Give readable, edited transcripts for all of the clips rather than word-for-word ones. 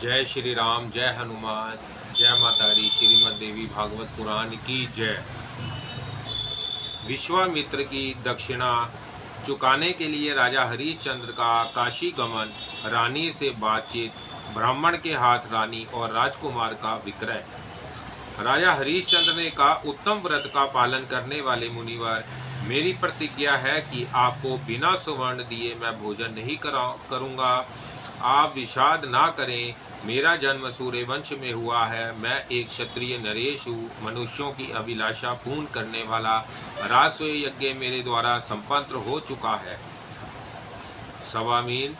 जय श्री राम, जय हनुमान, जय माता दी। श्रीमद् देवी भागवत पुराण की जय। विश्वामित्र की दक्षिणा चुकाने के लिए राजा हरिश्चंद्र का काशी गमन, रानी से बातचीत, ब्राह्मण के हाथ रानी और राजकुमार का विक्रय। राजा हरिश्चंद्र ने कहा, उत्तम व्रत का पालन करने वाले मुनिवर, मेरी प्रतिज्ञा है कि आपको बिना सुवर्ण दिए मैं भोजन नहीं करूंगा। आप विषाद ना करें। मेरा जन्म सूर्य वंश में हुआ है। मैं एक क्षत्रिय नरेश हूँ। मनुष्यों की अभिलाषा पूर्ण करने वाला राजस्व यज्ञ मेरे द्वारा संपन्न हो चुका है। सवामीन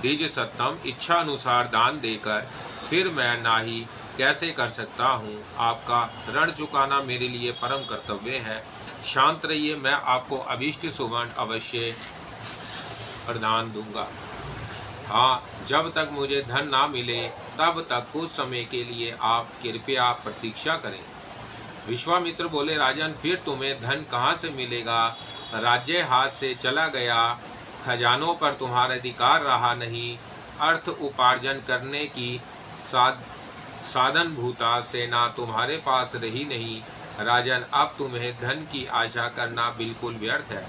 द्विज सत्तम, इच्छा अनुसार दान देकर फिर मैं नाही कैसे कर सकता हूँ। आपका ऋण चुकाना मेरे लिए परम कर्तव्य है। शांत रहिए, मैं आपको अभिष्ट सुवर्ण अवश्य प्रदान दूंगा। हाँ, जब तक मुझे धन ना मिले तब तक कुछ समय के लिए आप कृपया प्रतीक्षा करें। विश्वामित्र बोले, राजन, फिर तुम्हें धन कहाँ से मिलेगा? राज्य हाथ से चला गया, खजानों पर तुम्हारा अधिकार रहा नहीं, अर्थ उपार्जन करने की साधनभूता सेना तुम्हारे पास रही नहीं। राजन, अब तुम्हें धन की आशा करना बिल्कुल व्यर्थ है।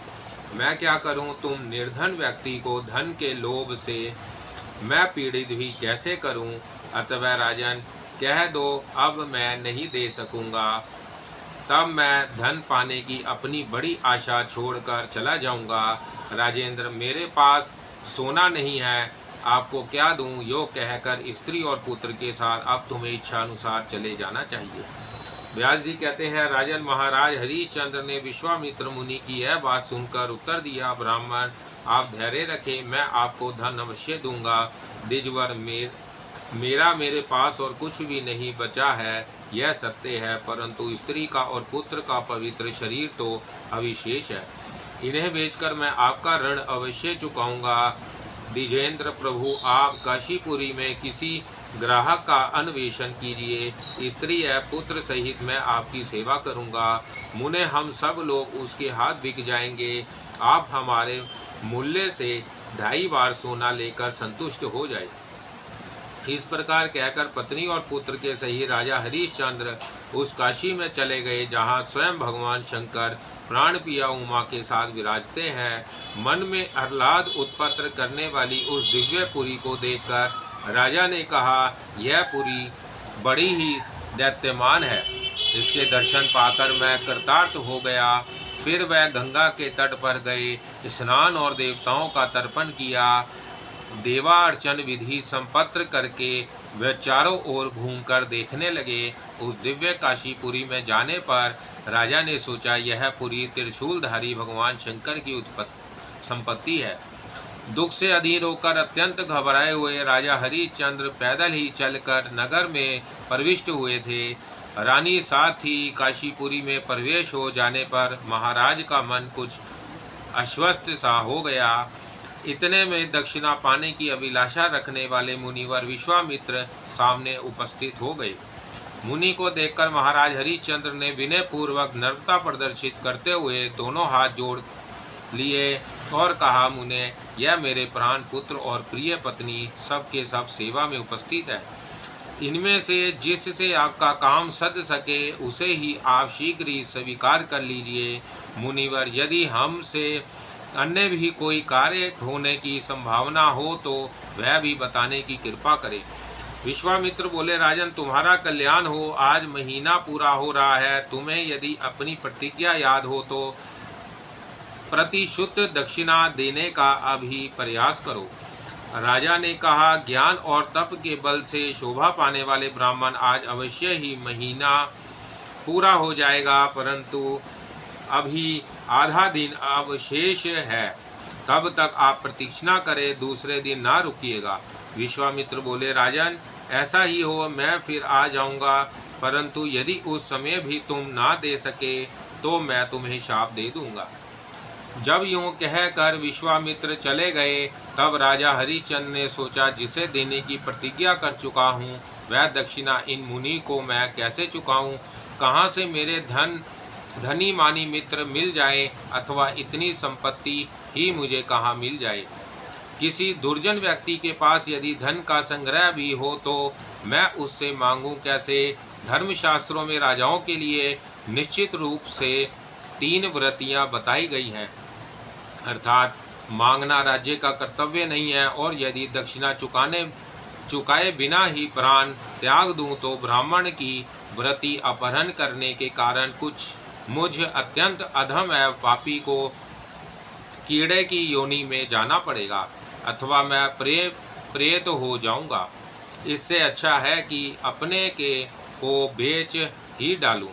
मैं क्या करूं? तुम निर्धन व्यक्ति को धन के लोभ से मैं पीड़ित भी कैसे करूं? अतः राजन, कह दो, अब मैं नहीं दे सकूंगा। तब मैं धन पाने की अपनी बड़ी आशा छोड़कर चला जाऊंगा। राजेंद्र, मेरे पास सोना नहीं है, आपको क्या दूं? यो कहकर स्त्री और पुत्र के साथ अब तुम्हें इच्छा अनुसार चले जाना चाहिए। व्यास जी कहते हैं, राजन, महाराज हरिश्चंद्र ने विश्वामित्र मुनि की यह बात सुनकर उत्तर दिया, ब्राह्मण, आप धैर्य रखें, मैं आपको धन अवश्य दूंगा। द्विजवर, मेरा मेरे पास और कुछ भी नहीं बचा है, यह सत्य है, परंतु स्त्री का और पुत्र का पवित्र शरीर तो अविशेष है। इन्हें बेचकर मैं आपका ऋण अवश्य चुकाऊंगा। द्विजेंद्र प्रभु, आप काशीपुरी में किसी ग्राहक का अन्वेषण कीजिए। स्त्री है, पुत्र सहित मैं आपकी सेवा करूंगा। मुने हम सब लोग उसके हाथ बिक जाएंगे। आप हमारे मूल्य से 2.5 बार सोना लेकर संतुष्ट हो जाए। इस प्रकार कहकर पत्नी और पुत्र के सही राजा हरिश्चंद्र उस काशी में चले गए जहाँ स्वयं भगवान शंकर प्राण पिया उमा के साथ विराजते हैं। मन में आह्लाद उत्पन्न करने वाली उस दिव्यपुरी को देखकर राजा ने कहा, यह पुरी बड़ी ही दैत्यमान है। इसके दर्शन पाकर मैं कृतार्थ हो गया। फिर वह गंगा के तट पर गए, स्नान और देवताओं का तर्पण किया। देवार्चन विधि संपन्न करके वे चारों ओर घूमकर देखने लगे। उस दिव्य काशीपुरी में जाने पर राजा ने सोचा, यह पुरी त्रिशूलधारी भगवान शंकर की संपत्ति है। दुख से अधीर होकर अत्यंत घबराए हुए राजा हरिश्चंद्र पैदल ही चलकर नगर में प्रविष्ट हुए थे। रानी साथ ही काशीपुरी में प्रवेश हो जाने पर महाराज का मन कुछ अस्वस्थ सा हो गया। इतने में दक्षिणा पाने की अभिलाषा रखने वाले मुनिवर विश्वामित्र सामने उपस्थित हो गए। मुनि को देखकर महाराज हरिश्चंद्र ने विनय पूर्वक नम्रता प्रदर्शित करते हुए दोनों हाथ जोड़ लिए और कहा, मुने, यह मेरे प्राण पुत्र और प्रिय पत्नी सबके सब सेवा में उपस्थित है। इनमें से जिससे आपका काम सध सके उसे ही आप शीघ्र ही स्वीकार कर लीजिए। मुनिवर, यदि हमसे अन्य भी कोई कार्य होने की संभावना हो तो वह भी बताने की कृपा करें। विश्वामित्र बोले, राजन, तुम्हारा कल्याण हो। आज महीना पूरा हो रहा है। तुम्हें यदि अपनी प्रतिज्ञा याद हो तो प्रतिशुद्ध दक्षिणा देने का अभी प्रयास करो। राजा ने कहा, ज्ञान और तप के बल से शोभा पाने वाले ब्राह्मण, आज अवश्य ही महीना पूरा हो जाएगा, परंतु अभी आधा दिन अवशेष है। तब तक आप प्रतीक्षा करें, दूसरे दिन ना रुकिएगा। विश्वामित्र बोले, राजन, ऐसा ही हो, मैं फिर आ जाऊंगा, परंतु यदि उस समय भी तुम ना दे सके तो मैं तुम्हें शाप दे दूंगा। जब यूं कहकर विश्वामित्र चले गए तब राजा हरिश्चंद्र ने सोचा, जिसे देने की प्रतिज्ञा कर चुका हूँ वह दक्षिणा इन मुनि को मैं कैसे चुकाऊं? कहाँ से मेरे धनी मानी मित्र मिल जाए अथवा इतनी संपत्ति ही मुझे कहाँ मिल जाए। किसी दुर्जन व्यक्ति के पास यदि धन का संग्रह भी हो तो मैं उससे मांगूं कैसे? धर्मशास्त्रों में राजाओं के लिए निश्चित रूप से 3 वृत्तियां बताई गई हैं, अर्थात मांगना राज्य का कर्तव्य नहीं है, और यदि दक्षिणा चुकाए बिना ही प्राण त्याग दूं तो ब्राह्मण की वृत्ति अपहरण करने के कारण कुछ मुझ अत्यंत अधम एवं पापी को कीड़े की योनि में जाना पड़ेगा, अथवा मैं प्रेत हो जाऊंगा। इससे अच्छा है कि अपने को बेच ही डालूं।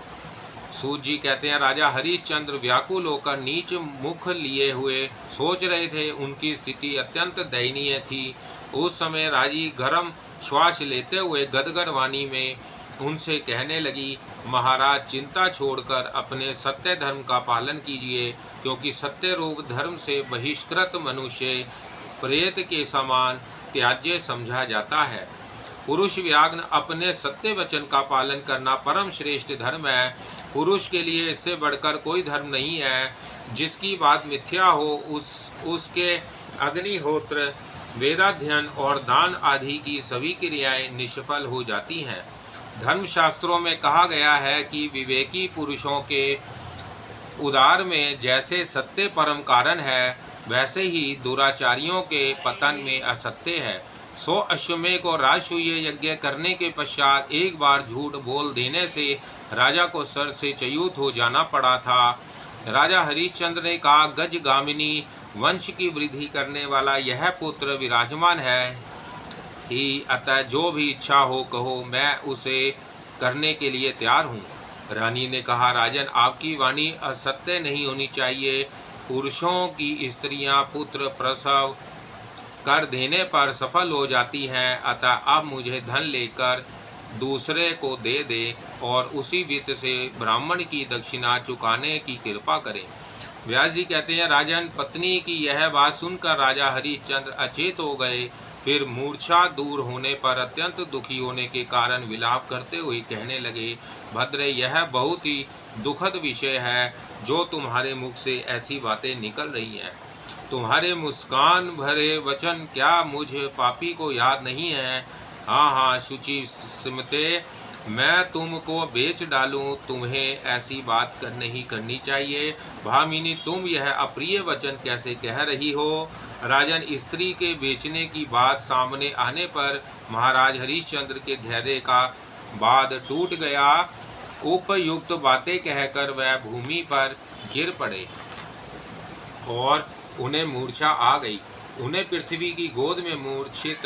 सूत जी कहते हैं, राजा हरिश्चंद्र व्याकुल होकर नीच मुख लिए हुए सोच रहे थे। उनकी स्थिति अत्यंत दयनीय थी। उस समय राजी गर्म श्वास लेते हुए गदगद वाणी में उनसे कहने लगी, महाराज चिंता छोड़कर अपने सत्य धर्म का पालन कीजिए, क्योंकि सत्य रूप धर्म से बहिष्कृत मनुष्य प्रेत के समान त्याज्य समझा जाता है। पुरुष व्याघ्न अपने सत्य वचन का पालन करना परम श्रेष्ठ धर्म है। पुरुष के लिए इससे बढ़कर कोई धर्म नहीं है। जिसकी बात मिथ्या हो उसके अग्निहोत्र, वेदाध्ययन और दान आदि की सभी क्रियाएं निष्फल हो जाती हैं। धर्मशास्त्रों में कहा गया है कि विवेकी पुरुषों के उदार में जैसे सत्य परम कारण है, वैसे ही दुराचारियों के पतन में असत्य है। 100 अश्वमेध को राजसूय यज्ञ करने के पश्चात एक बार झूठ बोल देने से राजा को सर से च्युत हो जाना पड़ा था। राजा हरिश्चंद्र ने कहा, गजगामिनी वंश की वृद्धि करने वाला यह पुत्र विराजमान है ही, अतः जो भी इच्छा हो कहो, मैं उसे करने के लिए तैयार हूँ। रानी ने कहा, राजन आपकी वाणी असत्य नहीं होनी चाहिए। पुरुषों की स्त्रियां पुत्र प्रसव कर देने पर सफल हो जाती हैं, अतः अब मुझे धन लेकर दूसरे को दे दे और उसी वित्त से ब्राह्मण की दक्षिणा चुकाने की कृपा करें। व्यास जी कहते हैं, राजन पत्नी की यह बात सुनकर राजा हरिश्चंद्र अचेत हो गए। फिर मूर्छा दूर होने पर अत्यंत दुखी होने के कारण विलाप करते हुए कहने लगे, भद्रे यह बहुत ही दुखद विषय है जो तुम्हारे मुख से ऐसी बातें निकल रही हैं। तुम्हारे मुस्कान भरे वचन क्या मुझ पापी को याद नहीं है? हाँ शुचि स्मृते, मैं तुमको बेच डालूं, तुम्हें ऐसी बात नहीं करनी चाहिए। भामिनी, तुम यह अप्रिय वचन कैसे कह रही हो? राजन, स्त्री के बेचने की बात सामने आने पर महाराज हरिश्चंद्र के धैर्य का बांध टूट गया। उपयुक्त बातें कहकर वह भूमि पर गिर पड़े और उन्हें मूर्छा आ गई। उन्हें पृथ्वी की गोद में मूर्छित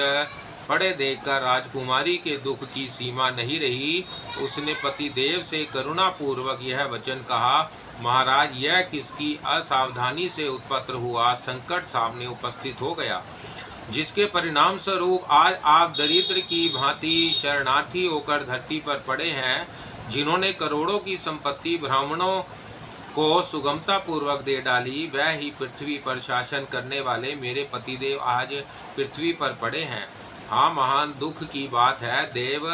पड़े देखकर राजकुमारी के दुख की सीमा नहीं रही। उसने पतिदेव से करुणापूर्वक यह वचन कहा, महाराज, यह किसकी असावधानी से उत्पन्न हुआ संकट सामने उपस्थित हो गया, जिसके परिणाम स्वरूप आज आप दरिद्र की भांति शरणार्थी होकर धरती पर पड़े हैं। जिन्होंने करोड़ों की संपत्ति ब्राह्मणों को सुगमता पूर्वक दे डाली, वह ही पृथ्वी पर शासन करने वाले मेरे पतिदेव आज पृथ्वी पर पड़े हैं। हाँ, महान दुख की बात है देव,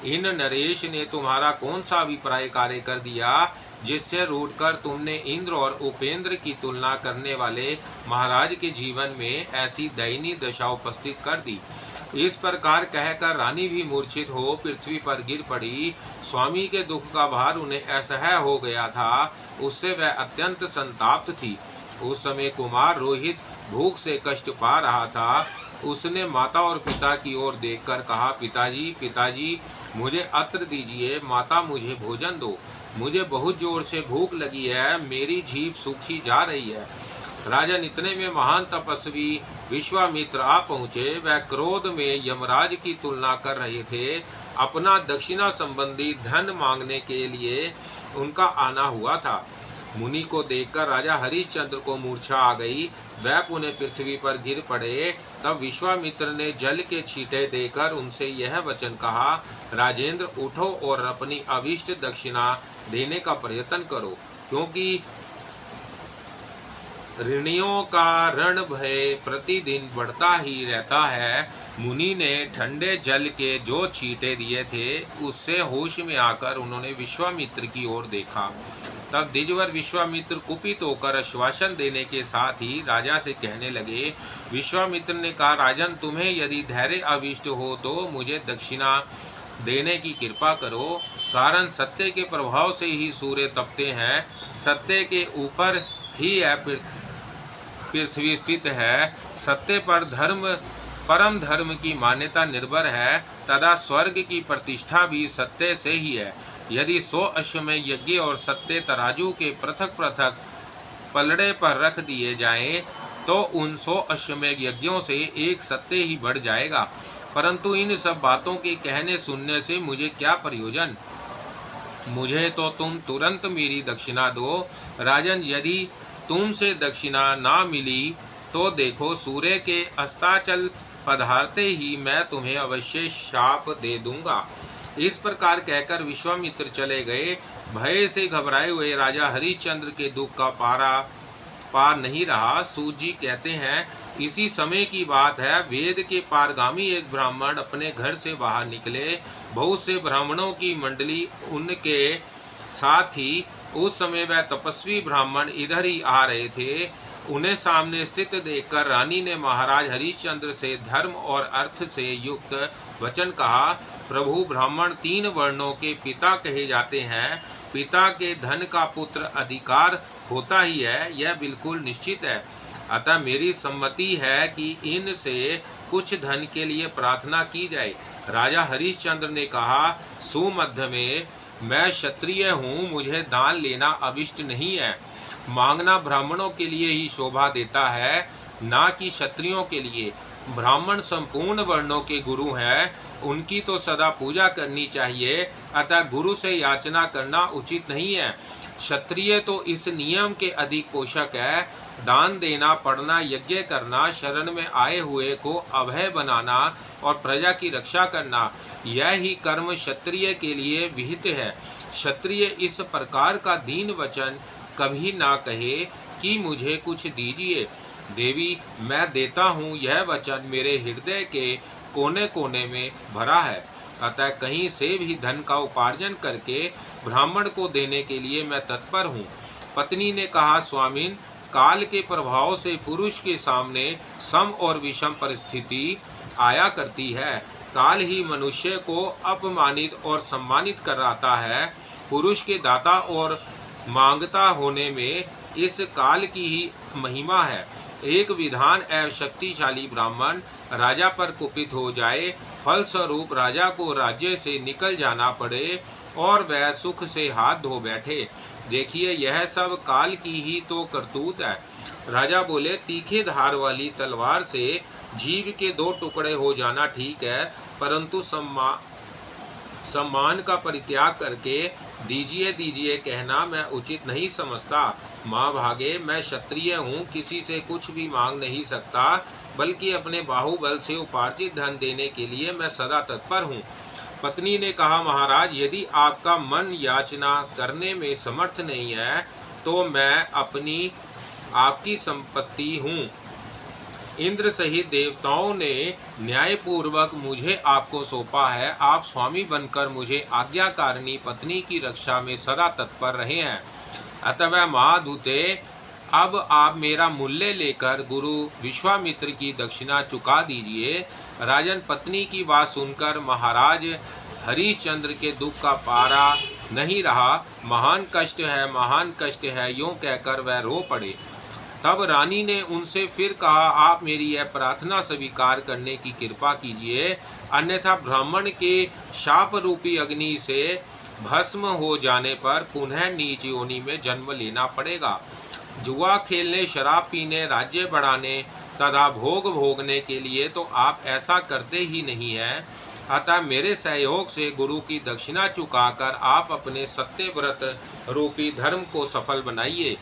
इन नरेश ने तुम्हारा कौन सा अभिप्राय कार्य कर दिया जिससे रूठकर तुमने इंद्र और उपेंद्र की तुलना करने वाले महाराज के जीवन में ऐसी दयनीय दशा उपस्थित कर दी। इस प्रकार कहकर रानी भी मूर्छित हो पृथ्वी पर गिर पड़ी। स्वामी के दुख का भार उन्हें असह्य हो गया था, उससे वह अत्यंत संताप्त थी। उस समय कुमार रोहित भूख से कष्ट पा रहा था। उसने माता और पिता की ओर देखकर कहा, पिताजी मुझे अत्र दीजिए, माता मुझे भोजन दो, मुझे बहुत जोर से भूख लगी है, मेरी जीभ सूखी जा रही है। राजन, इतने में महान तपस्वी विश्वामित्र आ पहुँचे। वह क्रोध में यमराज की तुलना कर रहे थे। अपना दक्षिणा संबंधी धन मांगने के लिए उनका आना हुआ था। मुनि को देखकर राजा हरिश्चंद्र को मूर्छा आ गई। वह पुनः पृथ्वी पर गिर पड़े। तब विश्वामित्र ने जल के छींटे देकर उनसे यह वचन कहा, राजेंद्र, उठो और अपनी अभीष्ट दक्षिणा देने का प्रयत्न करो, क्योंकि ऋणियों का ऋण भय प्रतिदिन बढ़ता ही रहता है। मुनि ने ठंडे जल के जो छींटे दिए थे, उससे होश में आकर उन्होंने विश्वामित्र की ओर देखा। तब द्विजवर विश्वामित्र कुपित होकर आश्वासन देने के साथ ही राजा से कहने लगे। विश्वामित्र ने कहा, राजन, तुम्हें यदि धैर्य अविष्ट हो तो मुझे दक्षिणा देने की कृपा करो। कारण सत्य के प्रभाव से ही सूर्य तपते हैं, सत्य के ऊपर ही पृथ्वी स्थित है, सत्य पर परम धर्म की मान्यता निर्भर है, तथा स्वर्ग की प्रतिष्ठा भी सत्य से ही है। यदि 100 अश्वमेध यज्ञ और सत्य तराजू के पृथक पृथक पलड़े पर रख दिए जाएं, तो उन 100 अश्वमेध यज्ञों से एक सत्य ही बढ़ जाएगा। परंतु इन सब बातों के कहने सुनने से मुझे क्या प्रयोजन? मुझे तो तुम तुरंत मेरी दक्षिणा दो। राजन, यदि तुमसे दक्षिणा ना मिली तो देखो, सूर्य के अस्ताचल पधारते ही मैं तुम्हें अवश्य शाप दे दूंगा। इस प्रकार कहकर विश्वामित्र चले गए। भय से घबराए हुए राजा हरिश्चंद्र के दुख का पार नहीं रहा। सूत जी कहते हैं, इसी समय की बात है, वेद के पारगामी एक ब्राह्मण अपने घर से बाहर निकले। बहुत से ब्राह्मणों की मंडली उनके साथ थी। उस समय वह तपस्वी ब्राह्मण इधर ही आ रहे थे। उन्हें सामने स्थित देखकर रानी ने महाराज हरिश्चंद्र से धर्म और अर्थ से युक्त वचन कहा। प्रभु, ब्राह्मण 3 वर्णों के पिता कहे जाते हैं। पिता के धन का पुत्र अधिकार होता ही है, यह बिल्कुल निश्चित है। अतः मेरी सम्मति है कि इनसे कुछ धन के लिए प्रार्थना की जाए। राजा हरिश्चंद्र ने कहा, सुमध्य में, मैं क्षत्रिय हूँ, मुझे दान लेना अभिष्ट नहीं है। मांगना ब्राह्मणों के लिए ही शोभा देता है, ना कि क्षत्रियों के लिए। ब्राह्मण संपूर्ण वर्णों के गुरु हैं, उनकी तो सदा पूजा करनी चाहिए, अतः गुरु से याचना करना उचित नहीं है। क्षत्रिय तो इस नियम के अधिक पोषक है। दान देना, पढ़ना, यज्ञ करना, शरण में आए हुए को अभय बनाना और प्रजा की रक्षा करना, यह ही कर्म क्षत्रिय के लिए विहित है। क्षत्रिय इस प्रकार का दीन वचन कभी ना कहे कि मुझे कुछ दीजिए। देवी, मैं देता हूँ, यह वचन मेरे हृदय के कोने कोने में भरा है। अतः कहीं से भी धन का उपार्जन करके ब्राह्मण को देने के लिए मैं तत्पर हूँ। पत्नी ने कहा, स्वामिन, काल के प्रभाव से पुरुष के सामने सम और विषम परिस्थिति आया करती है। काल ही मनुष्य को अपमानित और सम्मानित कराता है। पुरुष के दाता और मांगता होने में इस काल की ही महिमा है। एक विधान एवं शक्तिशाली ब्राह्मण राजा पर कुपित हो जाए, फलस्वरूप राजा को राज्य से निकल जाना पड़े और वह सुख से हाथ धो बैठे। देखिए, यह सब काल की ही तो करतूत है। राजा बोले, तीखे धार वाली तलवार से जीव के 2 टुकड़े हो जाना ठीक है, परंतु सम्मान का परित्याग करके दीजिए दीजिए कहना मैं उचित नहीं समझता। माँ भागे, मैं क्षत्रिय हूँ, किसी से कुछ भी मांग नहीं सकता, बल्कि अपने बाहुबल से उपार्जित धन देने के लिए मैं सदा तत्पर हूँ। पत्नी ने कहा, महाराज, यदि आपका मन याचना करने में समर्थ नहीं है तो मैं आपकी संपत्ति हूँ। इंद्र सहित देवताओं ने न्यायपूर्वक मुझे आपको सौंपा है। आप स्वामी बनकर मुझे आज्ञाकारिणी पत्नी की रक्षा में सदा तत्पर रहे हैं। अतः महाधूते, अब आप मेरा मूल्य लेकर गुरु विश्वामित्र की दक्षिणा चुका दीजिए। राजन, पत्नी की बात सुनकर महाराज हरिश्चंद्र के दुख का पारा नहीं रहा। महान कष्ट है, महान कष्ट है, यूं कहकर वह रो पड़े। तब रानी ने उनसे फिर कहा, आप मेरी यह प्रार्थना स्वीकार करने की कृपा कीजिए, अन्यथा ब्राह्मण के शाप रूपी अग्नि से भस्म हो जाने पर पुनः नीच योनि में जन्म लेना पड़ेगा। जुआ खेलने, शराब पीने, राज्य बढ़ाने तथा भोग भोगने के लिए तो आप ऐसा करते ही नहीं हैं। अतः मेरे सहयोग से गुरु की दक्षिणा चुकाकर आप अपने सत्य व्रत रूपी धर्म को सफल बनाइए।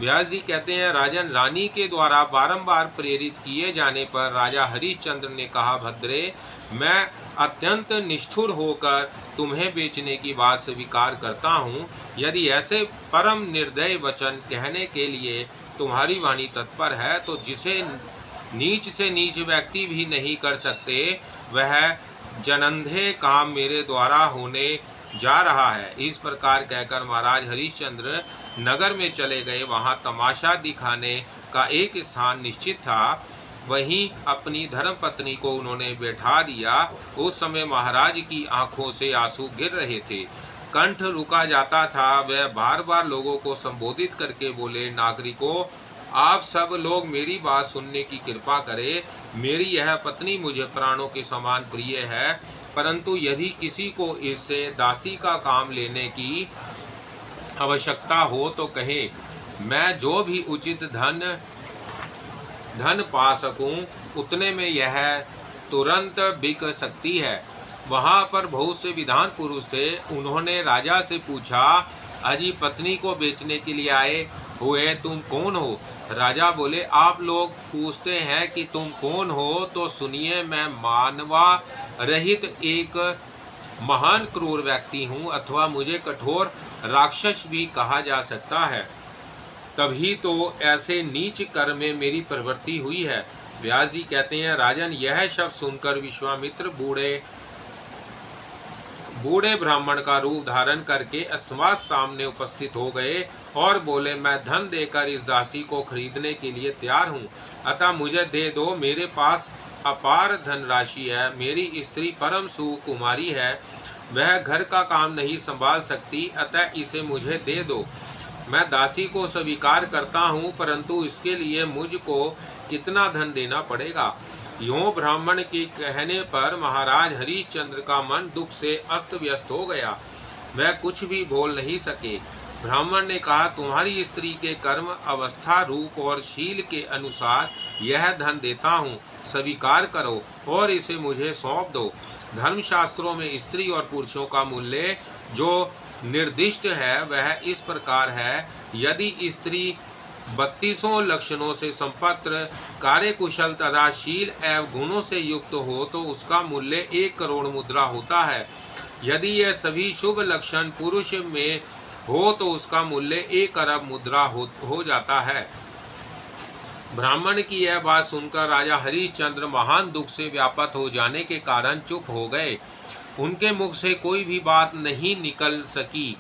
व्यास जी कहते हैं, राजन, रानी के द्वारा बारंबार प्रेरित किए जाने पर राजा हरिश्चंद्र ने कहा, भद्रे, मैं अत्यंत निष्ठुर होकर तुम्हें बेचने की बात स्वीकार करता हूँ। यदि ऐसे परम निर्दय वचन कहने के लिए तुम्हारी वाणी तत्पर है तो जिसे नीच से नीच व्यक्ति भी नहीं कर सकते, वह जनंधे काम मेरे द्वारा होने जा रहा है। इस प्रकार कहकर महाराज हरिश्चंद्र नगर में चले गए। वहां तमाशा दिखाने का एक स्थान निश्चित था, वहीं अपनी धर्मपत्नी को उन्होंने बैठा दिया। उस समय महाराज की आंखों से आंसू गिर रहे थे, कंठ रुका जाता था। वह बार बार लोगों को संबोधित करके बोले, नागरिकों, आप सब लोग मेरी बात सुनने की कृपा करें। मेरी यह पत्नी मुझे प्राणों के समान प्रिय है, परंतु यदि किसी को इससे दासी का काम लेने की आवश्यकता हो तो कहे, मैं जो भी उचित धन पा सकूं उतने में यह तुरंत बिक सकती है। वहां पर बहुत से विद्वान पुरुष थे। उन्होंने राजा से पूछा, अजी पत्नी को बेचने के लिए आए हुए तुम कौन हो? राजा बोले, आप लोग पूछते हैं कि तुम कौन हो, तो सुनिए, मैं मानवा रहित एक महान क्रूर व्यक्ति हूँ, अथवा मुझे कठोर राक्षस भी कहा जा सकता है। तभी तो ऐसे नीच कर्म में मेरी प्रवृत्ति हुई है। व्यास जी कहते हैं, राजन, यह शब्द सुनकर विश्वामित्र बूढ़े ब्राह्मण का रूप धारण करके अस्मात सामने उपस्थित हो गए और बोले, मैं धन देकर इस दासी को खरीदने के लिए तैयार हूँ, अतः मुझे दे दो। मेरे पास अपार धनराशि है। मेरी स्त्री परम सुकुमारी है, वह घर का काम नहीं संभाल सकती, अतः इसे मुझे दे दो। मैं दासी को स्वीकार करता हूँ, परंतु इसके लिए मुझको कितना धन देना पड़ेगा? यूं ब्राह्मण के कहने पर महाराज हरिश्चंद्र का मन दुख से अस्त व्यस्त हो गया। वह कुछ भी बोल नहीं सके। ब्राह्मण ने कहा, तुम्हारी स्त्री के कर्म, अवस्था, रूप और शील के अनुसार यह धन देता हूँ, स्वीकार करो और इसे मुझे सौंप दो। धर्मशास्त्रों में स्त्री और पुरुषों का मूल्य जो निर्दिष्ट है वह इस प्रकार है, यदि स्त्री 32 लक्षणों से संपन्न, कार्यकुशल तथा शील एवं गुणों से युक्त हो तो उसका मूल्य 1 करोड़ मुद्रा होता है। यदि यह सभी शुभ लक्षण पुरुष में हो तो उसका मूल्य 1 अरब मुद्रा हो जाता है। ब्राह्मण की यह बात सुनकर राजा हरिश्चंद्र महान दुख से व्याप्त हो जाने के कारण चुप हो गए। उनके मुख से कोई भी बात नहीं निकल सकी।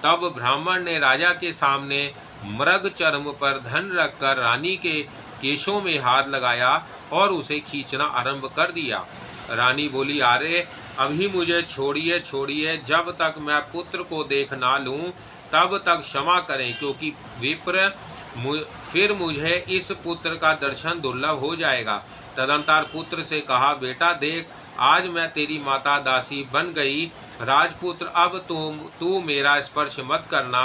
तब ब्राह्मण ने राजा के सामने मृग चर्म पर धन रखकर रानी के केशों में हाथ लगाया और उसे खींचना आरंभ कर दिया। रानी बोली, अरे अभी मुझे छोड़िए, जब तक मैं पुत्र को देख ना लूं तब तक क्षमा करें, क्योंकि विप्र फिर मुझे इस पुत्र का दर्शन दुर्लभ हो जाएगा। तदंतर पुत्र से कहा, बेटा देख, आज मैं तेरी माता दासी बन गई। राजपुत्र, अब तू मेरा स्पर्श मत करना,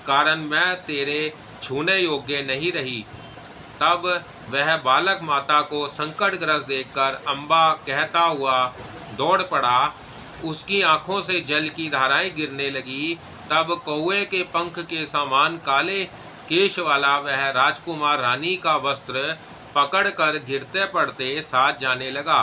कारण मैं तेरे छूने योग्य नहीं रही। तब वह बालक माता को संकटग्रस्त देखकर अम्बा कहता हुआ दौड़ पड़ा। उसकी आंखों से जल की धाराएं गिरने लगी। तब कौवे के पंख के समान काले केश वाला वह राजकुमार रानी का वस्त्र पकड़कर गिरते पड़ते साथ जाने लगा।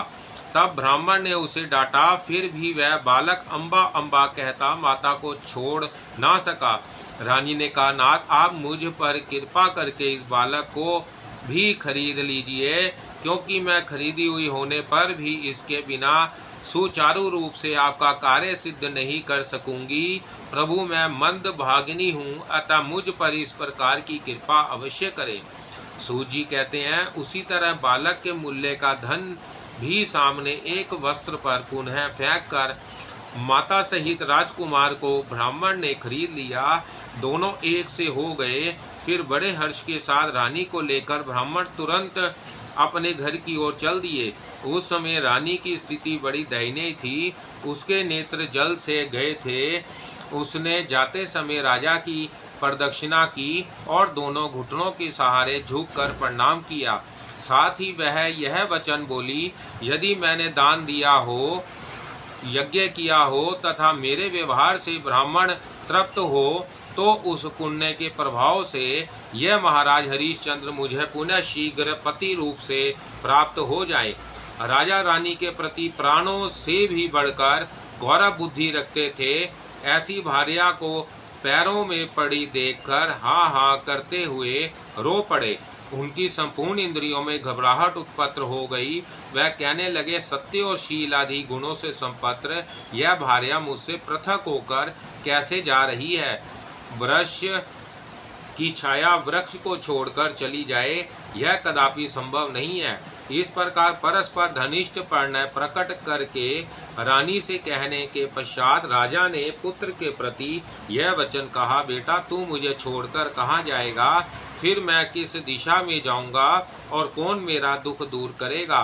तब ब्राह्मण ने उसे डांटा, फिर भी वह बालक अम्बा अम्बा कहता माता को छोड़ ना सका। रानी ने कहा, नाथ, आप मुझ पर कृपा करके इस बालक को भी खरीद लीजिए, क्योंकि मैं खरीदी हुई होने पर भी इसके बिना सुचारू रूप से आपका कार्य सिद्ध नहीं कर सकूंगी। प्रभु, मैं मंद भागिनी हूँ, अतः मुझ पर इस प्रकार की कृपा अवश्य करें। सूत जी कहते हैं, उसी तरह बालक के मूल्य का धन भी सामने एक वस्त्र पर पुनः फेंक कर माता सहित राजकुमार को ब्राह्मण ने खरीद लिया। दोनों एक से हो गए। फिर बड़े हर्ष के साथ रानी को लेकर ब्राह्मण तुरंत अपने घर की ओर चल दिए। उस समय रानी की स्थिति बड़ी दयनीय थी। उसके नेत्र जल से गए थे। उसने जाते समय राजा की प्रदक्षिणा की और दोनों घुटनों के सहारे झुककर प्रणाम किया। साथ ही वह यह वचन बोली, यदि मैंने दान दिया हो, यज्ञ किया हो तथा मेरे व्यवहार से ब्राह्मण तृप्त हो, तो उस पुण्य के प्रभाव से यह महाराज हरिश्चंद्र मुझे पुनः शीघ्र पति रूप से प्राप्त हो जाए। राजा रानी के प्रति प्राणों से भी बढ़कर गौरव बुद्धि रखते थे। ऐसी भार्या को पैरों में पड़ी देखकर हा हा करते हुए रो पड़े। उनकी संपूर्ण इंद्रियों में घबराहट उत्पन्न हो गई। वह कहने लगे, सत्य और शील आदि गुणों से संपन्न यह भार्या मुझसे पृथक होकर कैसे जा रही है? वृक्ष की छाया वृक्ष को छोड़कर चली जाए, यह कदापि संभव नहीं है। इस प्रकार परस्पर धनिष्ठ प्रणय प्रकट करके रानी से कहने के पश्चात राजा ने पुत्र के प्रति यह वचन कहा, बेटा तू मुझे छोड़कर कहाँ जाएगा? फिर मैं किस दिशा में जाऊंगा और कौन मेरा दुख दूर करेगा?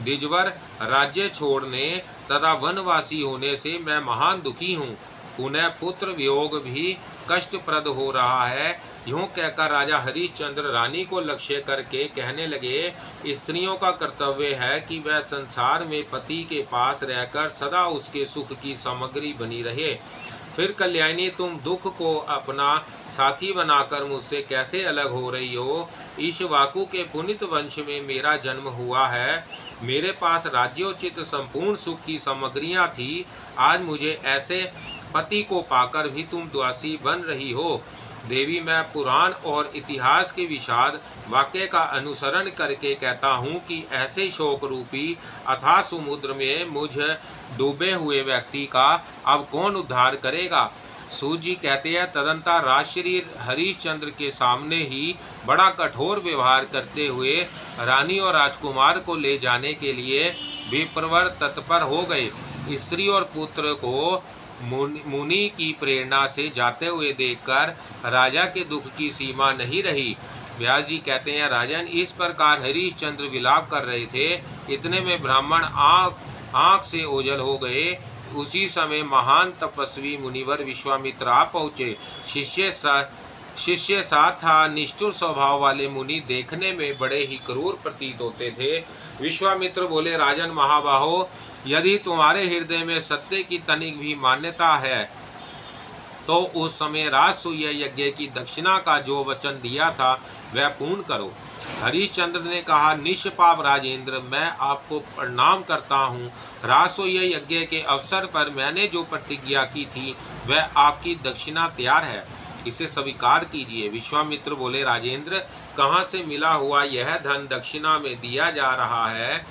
द्विजवर, राज्य छोड़ने तथा वनवासी होने से मैं महान दुखी हूँ। पुनः पुत्र वियोग भी कष्टप्रद हो रहा है। यूँ कहकर राजा हरिश्चंद्र रानी को लक्ष्य करके कहने लगे, स्त्रियों का कर्तव्य है कि वह संसार में पति के पास रहकर सदा उसके सुख की सामग्री बनी रहे। फिर कल्याणी, तुम दुख को अपना साथी बनाकर मुझसे कैसे अलग हो रही हो? ईशवाकु के पुनित वंश में मेरा जन्म हुआ है। मेरे पास राज्योचित संपूर्ण सुख की सामग्रियां थी। आज मुझे ऐसे पति को पाकर भी तुम दासी बन रही हो। देवी, मैं पुराण और इतिहास के विषाद वाक्य का अनुसरण करके कहता हूँ कि ऐसे शोक रूपी अथाह समुद्र में मुझ डूबे हुए व्यक्ति का अब कौन उद्धार करेगा? सूत जी कहते हैं, तदंतर राजश्री हरिश्चंद्र के सामने ही बड़ा कठोर व्यवहार करते हुए रानी और राजकुमार को ले जाने के लिए विप्रवर तत्पर हो गए। स्त्री और पुत्र को मुनि की प्रेरणा से जाते हुए देखकर राजा के दुख की सीमा नहीं रही। व्यास जी कहते हैं, राजन, इस प्रकार हरिश्चंद्र विलाप कर रहे थे। इतने में ब्राह्मण आँख से ओझल हो गए। उसी समय महान तपस्वी मुनिवर विश्वामित्र आ पहुँचे। शिष्य साथ था। निष्ठुर स्वभाव वाले मुनि देखने में बड़े ही क्रूर प्रतीत होते थे। विश्वामित्र बोले, राजन महाबाहो, यदि तुम्हारे हृदय में सत्य की तनिक भी मान्यता है तो उस समय राजसूय यज्ञ की दक्षिणा का जो वचन दिया था वह पूर्ण करो। हरिश्चंद्र ने कहा, निष्पाप राजेंद्र, मैं आपको प्रणाम करता हूँ। राजसूय यज्ञ के अवसर पर मैंने जो प्रतिज्ञा की थी वह आपकी दक्षिणा तैयार है, इसे स्वीकार कीजिए। विश्वामित्र बोले, राजेंद्र, कहाँ से मिला हुआ यह धन दक्षिणा में दिया जा रहा है?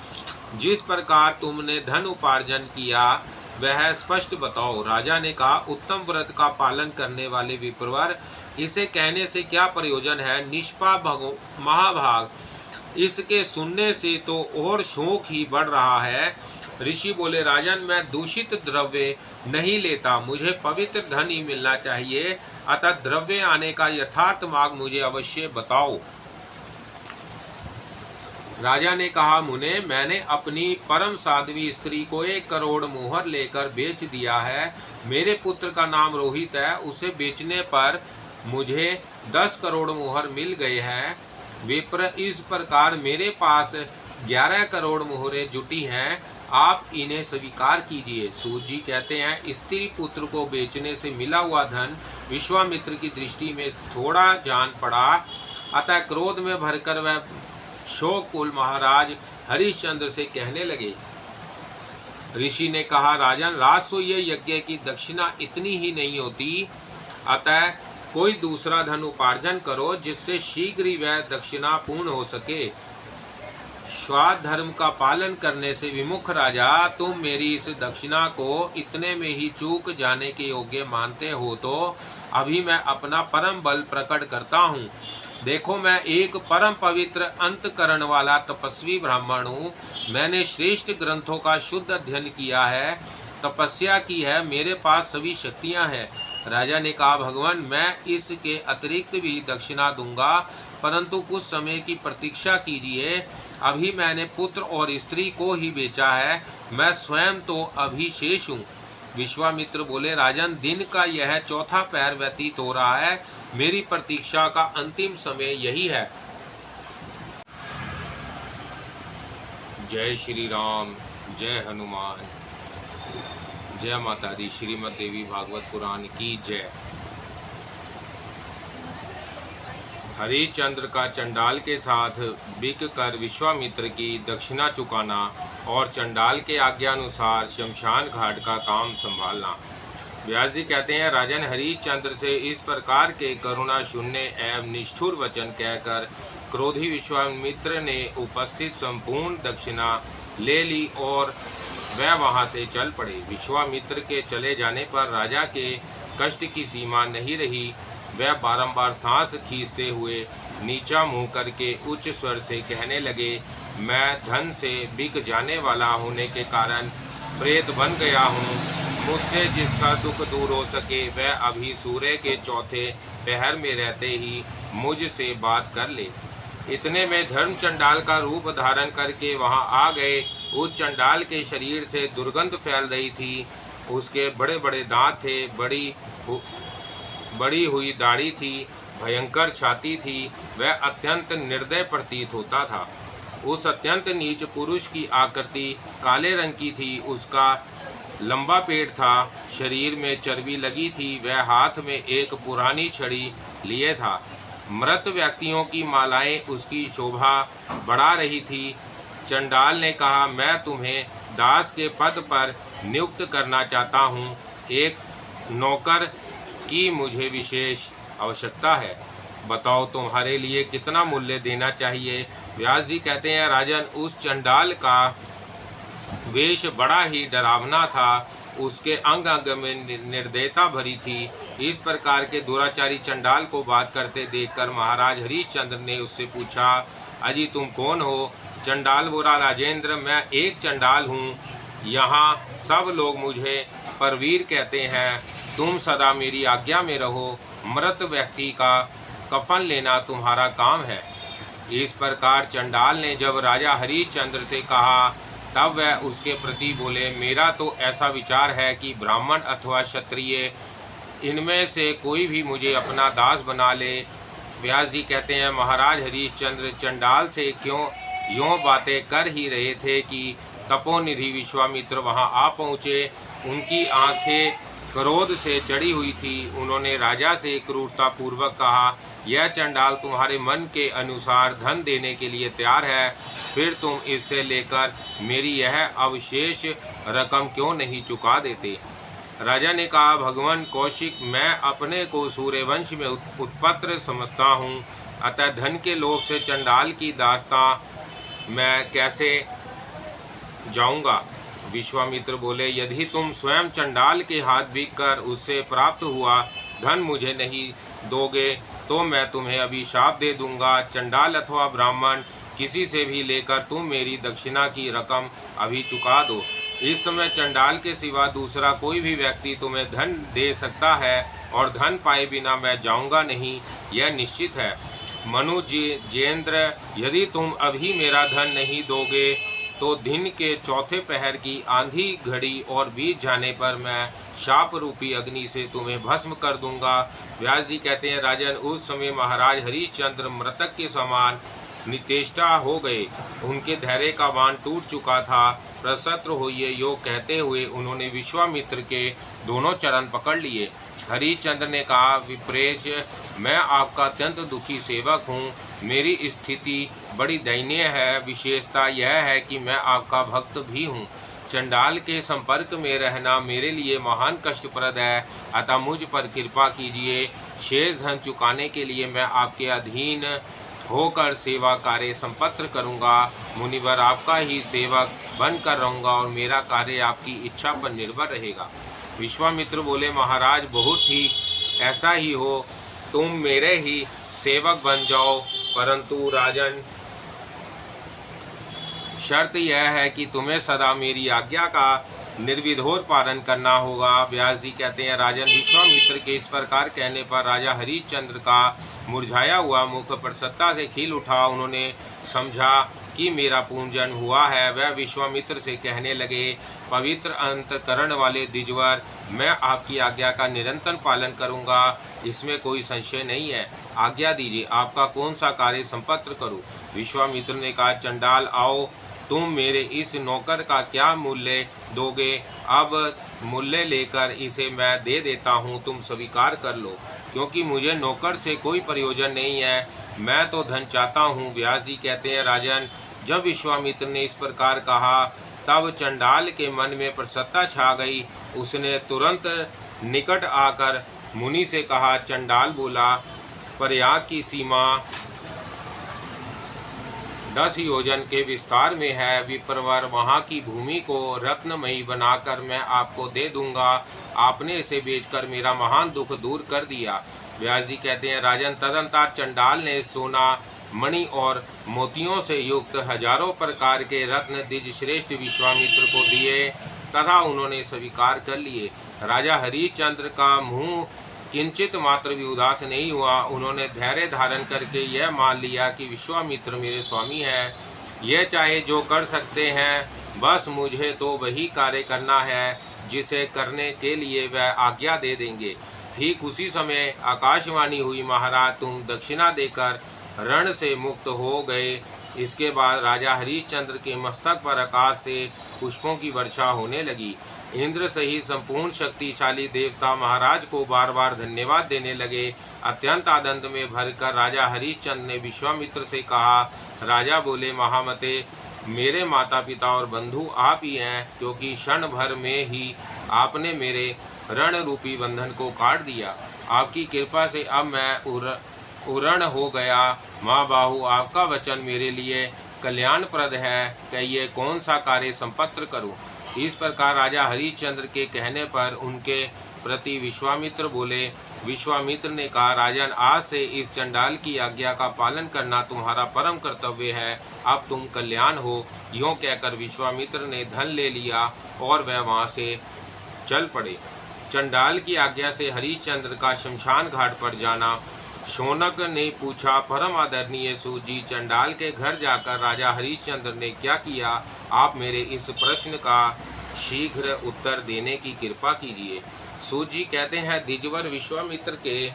जिस प्रकार तुमने धन उपार्जन किया वह स्पष्ट बताओ। राजा ने कहा, उत्तम व्रत का पालन करने वाले विप्रवर, इसे कहने से क्या प्रयोजन है? निष्पाप महाभाग, इसके सुनने से तो और शोक ही बढ़ रहा है। ऋषि बोले, राजन, मैं दूषित द्रव्य नहीं लेता, मुझे पवित्र धन ही मिलना चाहिए। अतः द्रव्य आने का यथार्थ मार्ग मुझे अवश्य बताओ। राजा ने कहा, मुने, मैंने अपनी परम साध्वी स्त्री को 1 करोड़ मुहर लेकर बेच दिया है। मेरे पुत्र का नाम रोहित है, उसे बेचने पर मुझे 10 करोड़ मुहर मिल गए हैं। विप्र, इस प्रकार मेरे पास 11 करोड़ मुहरें जुटी हैं, आप इन्हें स्वीकार कीजिए। सूत जी कहते हैं, स्त्री पुत्र को बेचने से मिला हुआ धन विश्वामित्र की दृष्टि में थोड़ा जान पड़ा। अतः क्रोध में भरकर वह शोककुल महाराज हरिश्चंद्र से कहने लगे। ऋषि ने कहा, राजन, राजसूय यज्ञ की दक्षिणा इतनी ही नहीं होती, अतः कोई दूसरा धन उपार्जन करो जिससे शीघ्र ही वह दक्षिणा पूर्ण हो सके। स्वाद धर्म का पालन करने से विमुख राजा, तुम मेरी इस दक्षिणा को इतने में ही चूक जाने के योग्य मानते हो तो अभी मैं अपना परम बल प्रकट करता हूँ। देखो, मैं एक परम पवित्र अंतकरण वाला तपस्वी ब्राह्मण हूँ। मैंने श्रेष्ठ ग्रंथों का शुद्ध अध्ययन किया है, तपस्या की है, मेरे पास सभी शक्तियाँ हैं। राजा ने कहा, भगवान, मैं इसके अतिरिक्त भी दक्षिणा दूंगा, परंतु कुछ समय की प्रतीक्षा कीजिए। अभी मैंने पुत्र और स्त्री को ही बेचा है, मैं स्वयं तो अभी शेष हूँ। विश्वामित्र बोले, राजन, दिन का यह 4था पहर व्यतीत हो रहा है, मेरी प्रतीक्षा का अंतिम समय यही है। जय श्री राम, जय हनुमान, जय माता दी। श्रीमद् देवी भागवत पुराण की जय। हरिश्चंद्र का चंडाल के साथ बिक कर विश्वामित्र की दक्षिणा चुकाना और चंडाल के आज्ञानुसार शमशान घाट का काम संभालना। व्यास जी कहते हैं, राजन, हरिश्चंद्र से इस प्रकार के करुणा शून्य एवं निष्ठुर वचन कहकर क्रोधी विश्वामित्र ने उपस्थित संपूर्ण दक्षिणा ले ली और वह वहां से चल पड़े। विश्वामित्र के चले जाने पर राजा के कष्ट की सीमा नहीं रही। वह बारंबार सांस खींचते हुए नीचा मुंह करके उच्च स्वर से कहने लगे, मैं धन से बिक जाने वाला होने के कारण प्रेत बन गया हूँ। मुझसे जिसका दुख दूर हो सके वह अभी सूर्य के चौथे पहर में रहते ही मुझसे बात कर ले। इतने में धर्म चंडाल का रूप धारण करके वहां आ गए। उस चंडाल के शरीर से दुर्गंध फैल रही थी। उसके बड़े बड़े दांत थे, बड़ी हुई दाढ़ी थी, भयंकर छाती थी। वह अत्यंत निर्दय प्रतीत होता था। उस अत्यंत नीच पुरुष की आकृति काले रंग की थी। उसका लंबा पेट था, शरीर में चर्बी लगी थी। वह हाथ में एक पुरानी छड़ी लिए था। मृत व्यक्तियों की मालाएं उसकी शोभा बढ़ा रही थी। चंडाल ने कहा, मैं तुम्हें दास के पद पर नियुक्त करना चाहता हूँ। एक नौकर की मुझे विशेष आवश्यकता है। बताओ तुम्हारे लिए कितना मूल्य देना चाहिए। व्यास जी कहते हैं, राजन, उस चंडाल का वेश बड़ा ही डरावना था। उसके अंग अंग में निर्दयता भरी थी। इस प्रकार के दुराचारी चंडाल को बात करते देखकर महाराज हरिश्चंद्र ने उससे पूछा, अजी तुम कौन हो? चंडाल बोला, राजेंद्र, मैं एक चंडाल हूँ। यहाँ सब लोग मुझे परवीर कहते हैं। तुम सदा मेरी आज्ञा में रहो। मृत व्यक्ति का कफन लेना तुम्हारा काम है। इस प्रकार चंडाल ने जब राजा हरिश्चंद्र से कहा तब वह उसके प्रति बोले, मेरा तो ऐसा विचार है कि ब्राह्मण अथवा क्षत्रिय इनमें से कोई भी मुझे अपना दास बना ले। व्यास जी कहते हैं, महाराज हरिश्चंद्र चंडाल से क्यों यूँ बातें कर ही रहे थे कि तपोनिधि विश्वामित्र वहां आ पहुँचे। उनकी आंखें क्रोध से चढ़ी हुई थी। उन्होंने राजा से क्रूरतापूर्वक कहा, यह चंडाल तुम्हारे मन के अनुसार धन देने के लिए तैयार है, फिर तुम इससे लेकर मेरी यह अवशेष रकम क्यों नहीं चुका देते? राजा ने कहा, भगवान कौशिक, मैं अपने को सूर्यवंश में उत्पन्न समझता हूँ, अतः धन के लोभ से चंडाल की दास्तां मैं कैसे जाऊँगा? विश्वामित्र बोले, यदि तुम स्वयं चंडाल के हाथ बिक कर उससे प्राप्त हुआ धन मुझे नहीं दोगे तो मैं तुम्हें अभिशाप दे दूंगा। चंडाल अथवा ब्राह्मण किसी से भी लेकर तुम मेरी दक्षिणा की रकम अभी चुका दो। इस समय चंडाल के सिवा दूसरा कोई भी व्यक्ति तुम्हें धन दे सकता है और धन पाए बिना मैं जाऊंगा नहीं, यह निश्चित है। मनु जेंद्र, यदि तुम अभी मेरा धन नहीं दोगे तो दिन के चौथे पहर की आंधी घड़ी और बीत जाने पर मैं शाप रूपी अग्नि से तुम्हें भस्म कर दूंगा। व्यास जी कहते हैं, राजन, उस समय महाराज हरिश्चंद्र मृतक के समान नितेष्टा हो गए। उनके धैर्य का बाण टूट चुका था। प्रसत्र होइए योग कहते हुए उन्होंने विश्वामित्र के दोनों चरण पकड़ लिए। हरिश्चंद्र ने कहा, विप्रेश, मैं आपका अत्यंत दुखी सेवक हूँ। मेरी स्थिति बड़ी दयनीय है। विशेषता यह है कि मैं आपका भक्त भी हूँ। चंडाल के संपर्क में रहना मेरे लिए महान कष्टप्रद है, अतः मुझ पर कृपा कीजिए। शेष धन चुकाने के लिए मैं आपके अधीन होकर सेवा कार्य संपन्न करूँगा। मुनिवर, आपका ही सेवक बनकर रहूँगा और मेरा कार्य आपकी इच्छा पर निर्भर रहेगा। विश्वामित्र बोले, महाराज, बहुत ठीक ऐसा ही हो, तुम मेरे ही सेवक बन जाओ, परंतु राजन, शर्त यह है कि तुम्हें सदा मेरी आज्ञा का निर्विरोध पालन करना होगा। व्यास जी कहते हैं, राजन, विश्वामित्र के इस प्रकार कहने पर राजा हरिश्चंद्र का मुरझाया हुआ मुख प्रसन्नता से खिल उठा। उन्होंने समझा कि मेरा पूजन हुआ है। वह विश्वामित्र से कहने लगे, पवित्र अंतकरण वाले द्विजवर, मैं आपकी आज्ञा का निरंतर पालन करूंगा, इसमें कोई संशय नहीं है। आज्ञा दीजिए, आपका कौन सा कार्य संपन्न करूं? विश्वामित्र ने कहा, चंडाल, आओ, तुम मेरे इस नौकर का क्या मूल्य दोगे? अब मूल्य लेकर इसे मैं दे देता हूँ, तुम स्वीकार कर लो, क्योंकि मुझे नौकर से कोई प्रयोजन नहीं है, मैं तो धन चाहता हूँ। व्यास जी कहते हैं, राजन, जब विश्वामित्र ने इस प्रकार कहा तब चंडाल के मन में प्रसन्नता छा गई। उसने तुरंत निकट आकर मुनि से कहा। चंडाल बोला, प्रयाग की सीमा 10 योजन के विस्तार में है। विप्रवर वहाँ की भूमि को रत्नमयी बनाकर मैं आपको दे दूंगा। आपने इसे बेचकर मेरा महान दुख दूर कर दिया। व्यास जी कहते हैं, राजन तदंतर चंडाल ने सोना, मणि और मोतियों से युक्त हजारों प्रकार के रत्न द्विज श्रेष्ठ विश्वामित्र को दिए तथा उन्होंने स्वीकार कर लिए। राजा हरिश्चंद्र का मुंह किंचित मात्र भी उदास नहीं हुआ। उन्होंने धैर्य धारण करके यह मान लिया कि विश्वामित्र मेरे स्वामी है, यह चाहे जो कर सकते हैं, बस मुझे तो वही कार्य करना है जिसे करने के लिए वह आज्ञा दे देंगे। ठीक उसी समय आकाशवाणी हुई, महाराज तुम दक्षिणा देकर रण से मुक्त हो गए। इसके बाद राजा हरिश्चंद्र के मस्तक पर आकाश से पुष्पों की वर्षा होने लगी। इंद्र सहित संपूर्ण शक्तिशाली देवता महाराज को बार बार धन्यवाद देने लगे। अत्यंत आनंद में भरकर राजा हरिश्चंद्र ने विश्वामित्र से कहा। राजा बोले, महामते, मेरे माता पिता और बंधु आप ही हैं, क्योंकि क्षण भर में ही आपने मेरे रण रूपी बंधन को काट दिया। आपकी कृपा से अब मैं उरण हो गया। महाबाहु, आपका वचन मेरे लिए कल्याणप्रद है। कहिए कौन सा कार्य संपन्न करूं? इस प्रकार राजा हरिश्चंद्र के कहने पर उनके प्रति विश्वामित्र बोले। विश्वामित्र ने कहा, राजन, आज से इस चंडाल की आज्ञा का पालन करना तुम्हारा परम कर्तव्य है। अब तुम कल्याण हो। यों कहकर विश्वामित्र ने धन ले लिया और वह वहाँ से चल पड़े। चंडाल की आज्ञा से हरिश्चंद्र का शमशान घाट पर जाना। शौनक ने पूछा, परम आदरणीय सूत जी, चंडाल के घर जाकर राजा हरिश्चंद्र ने क्या किया? आप मेरे इस प्रश्न का शीघ्र उत्तर देने की कृपा कीजिए। सूत जी कहते हैं, द्विजवर विश्वामित्र के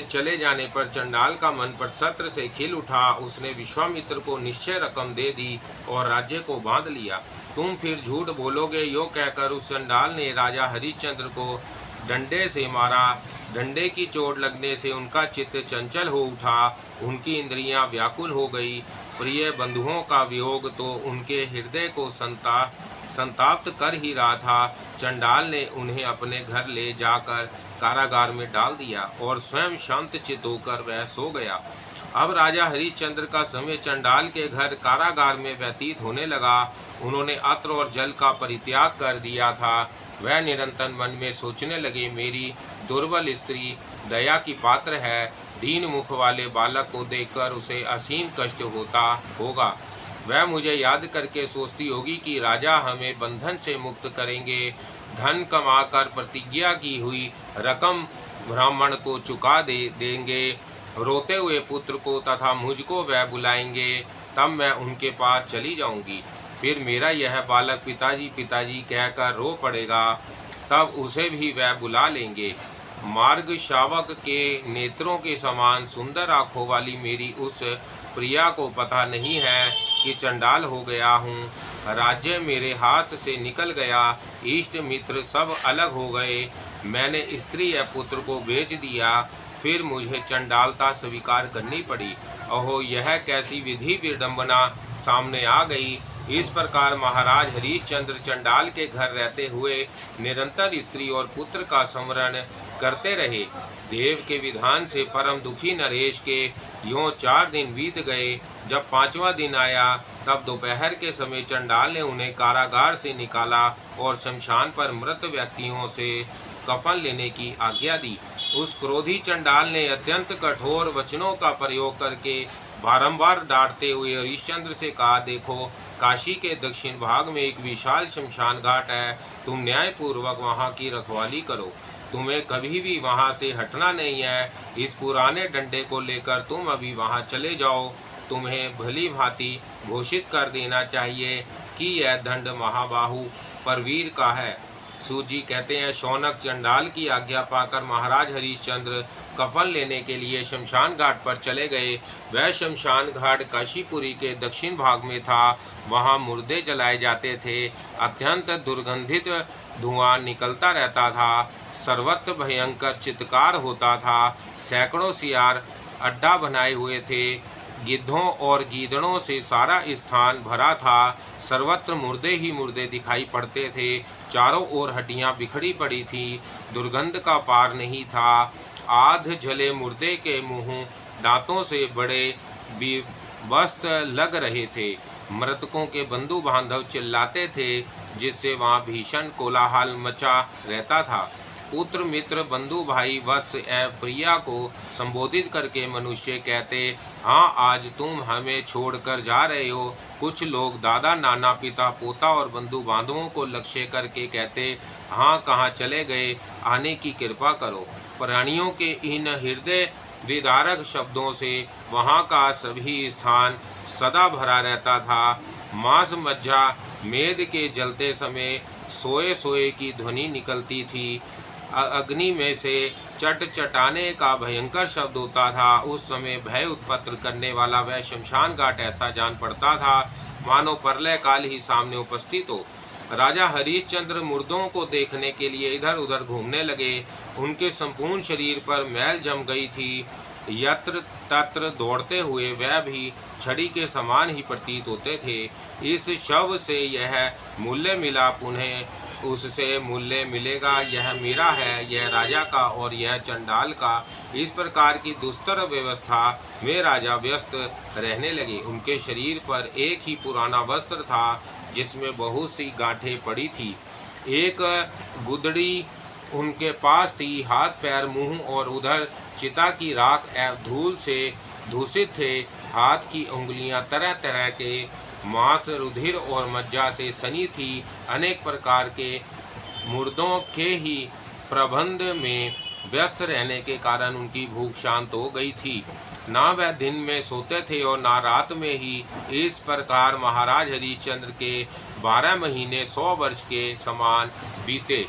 चले जाने पर चंडाल का मन पर सत्र से खिल उठा। उसने विश्वामित्र को निश्चय रकम दे दी और राज्य को बांध लिया। तुम फिर झूठ बोलोगे, यो कहकर उस चंडाल ने राजा हरिश्चंद्र को डंडे से मारा। डंडे की चोट लगने से उनका चित्त चंचल हो उठा, उनकी इंद्रियां व्याकुल हो गई। प्रिय बंधुओं का वियोग तो उनके हृदय को संताप्त कर ही रहा था। चंडाल ने उन्हें अपने घर ले जाकर कारागार में डाल दिया और स्वयं शांत चित्त होकर वह सो गया। अब राजा हरिश्चंद्र का समय चंडाल के घर कारागार में व्यतीत होने लगा। उन्होंने अत्र और जल का परित्याग कर दिया था। वह निरंतर मन में सोचने लगे, मेरी दुर्बल स्त्री दया की पात्र है। दीन मुख वाले बालक को देखकर उसे असीम कष्ट होता होगा। वह मुझे याद करके सोचती होगी कि राजा हमें बंधन से मुक्त करेंगे। धन कमाकर प्रतिज्ञा की हुई रकम ब्राह्मण को चुका देंगे। रोते हुए पुत्र को तथा मुझको वह बुलाएंगे, तब मैं उनके पास चली जाऊंगी। फिर मेरा यह बालक पिताजी पिताजी कहकर रो पड़ेगा, तब उसे भी वह बुला लेंगे। मार्ग शावक के नेत्रों के समान सुंदर आँखों वाली मेरी उस प्रिया को पता नहीं है कि चंडाल हो गया हूँ। राज्य मेरे हाथ से निकल गया, इष्ट मित्र सब अलग हो गए। मैंने स्त्री या पुत्र को बेच दिया, फिर मुझे चंडालता स्वीकार करनी पड़ी। अहो, यह कैसी विधि विडंबना सामने आ गई। इस प्रकार महाराज हरिश्चंद्र चंडाल के घर रहते हुए निरंतर स्त्री और पुत्र का स्मरण करते रहे। देव के विधान से परम दुखी नरेश के यों 4 दिन बीत गए। जब 5वां दिन आया, तब दोपहर के समय चंडाल ने उन्हें कारागार से निकाला और शमशान पर मृत व्यक्तियों से कफन लेने की आज्ञा दी। उस क्रोधी चंडाल ने अत्यंत कठोर वचनों का प्रयोग करके बारंबार डांटते हुए हरिश्चंद्र से कहा, देखो, काशी के दक्षिण भाग में एक विशाल शमशान घाट है। तुम न्यायपूर्वक वहाँ की रखवाली करो। तुम्हें कभी भी वहाँ से हटना नहीं है। इस पुराने डंडे को लेकर तुम अभी वहाँ चले जाओ। तुम्हें भली भांति घोषित कर देना चाहिए कि यह दंड महाबाहु परवीर का है। सूत जी कहते हैं, शौनक चंडाल की आज्ञा पाकर महाराज हरिश्चंद्र कफन लेने के लिए शमशान घाट पर चले गए। वह शमशान घाट काशीपुरी के दक्षिण भाग में था। वहाँ मुर्दे जलाए जाते थे। अत्यंत दुर्गंधित धुआं निकलता रहता था। सर्वत्र भयंकर चित्कार होता था। सैकड़ों सियार अड्डा बनाए हुए थे। गिद्धों और गीदड़ों से सारा स्थान भरा था। सर्वत्र मुर्दे ही मुर्दे दिखाई पड़ते थे। चारों ओर हड्डियां बिखरी पड़ी थी। दुर्गंध का पार नहीं था। आध जले मुर्दे के मुंह दांतों से बड़े विवस्त लग रहे थे। मृतकों के बंधु बांधव चिल्लाते थे, जिससे वहाँ भीषण कोलाहल मचा रहता था। पुत्र मित्र बंधु भाई वत्स एवं प्रिया को संबोधित करके मनुष्य कहते, हाँ आज तुम हमें छोड़कर जा रहे हो। कुछ लोग दादा नाना पिता पोता और बंधु बांधवों को लक्ष्य करके कहते, हाँ कहाँ चले गए, आने की कृपा करो। प्राणियों के इन हृदय विदारक शब्दों से वहाँ का सभी स्थान सदा भरा रहता था। मांस मज्जा मेद के जलते समय सोए सोए की ध्वनि निकलती थी। अग्नि में से चट चटाने का भयंकर शब्द होता था। उस समय भय उत्पन्न करने वाला वह शमशान घाट ऐसा जान पड़ता था मानो प्रलय काल ही सामने उपस्थित हो। राजा हरिश्चंद्र मुर्दों को देखने के लिए इधर उधर घूमने लगे। उनके संपूर्ण शरीर पर मैल जम गई थी। यत्र तत्र दौड़ते हुए वह भी छड़ी के समान ही प्रतीत होते थे। इस शव से यह मूल्य मिला, पुनः उससे मूल्य मिलेगा, यह मेरा है, यह राजा का और यह चंडाल का। इस प्रकार की दुस्तर व्यवस्था में राजा व्यस्त रहने लगे। उनके शरीर पर एक ही पुराना वस्त्र था जिसमें बहुत सी गांठें पड़ी थी। एक गुदड़ी उनके पास थी। हाथ पैर मुंह और उधर चिता की राख एवं धूल से दूषित थे। हाथ की उंगलियां तरह तरह के मांस रुधिर और मज्जा से सनी थी। अनेक प्रकार के मुर्दों के ही प्रबंध में व्यस्त रहने के कारण उनकी भूख शांत हो गई थी। ना वह दिन में सोते थे और ना रात में ही। इस प्रकार महाराज हरिश्चंद्र के 12 महीने 100 वर्ष के समान बीते।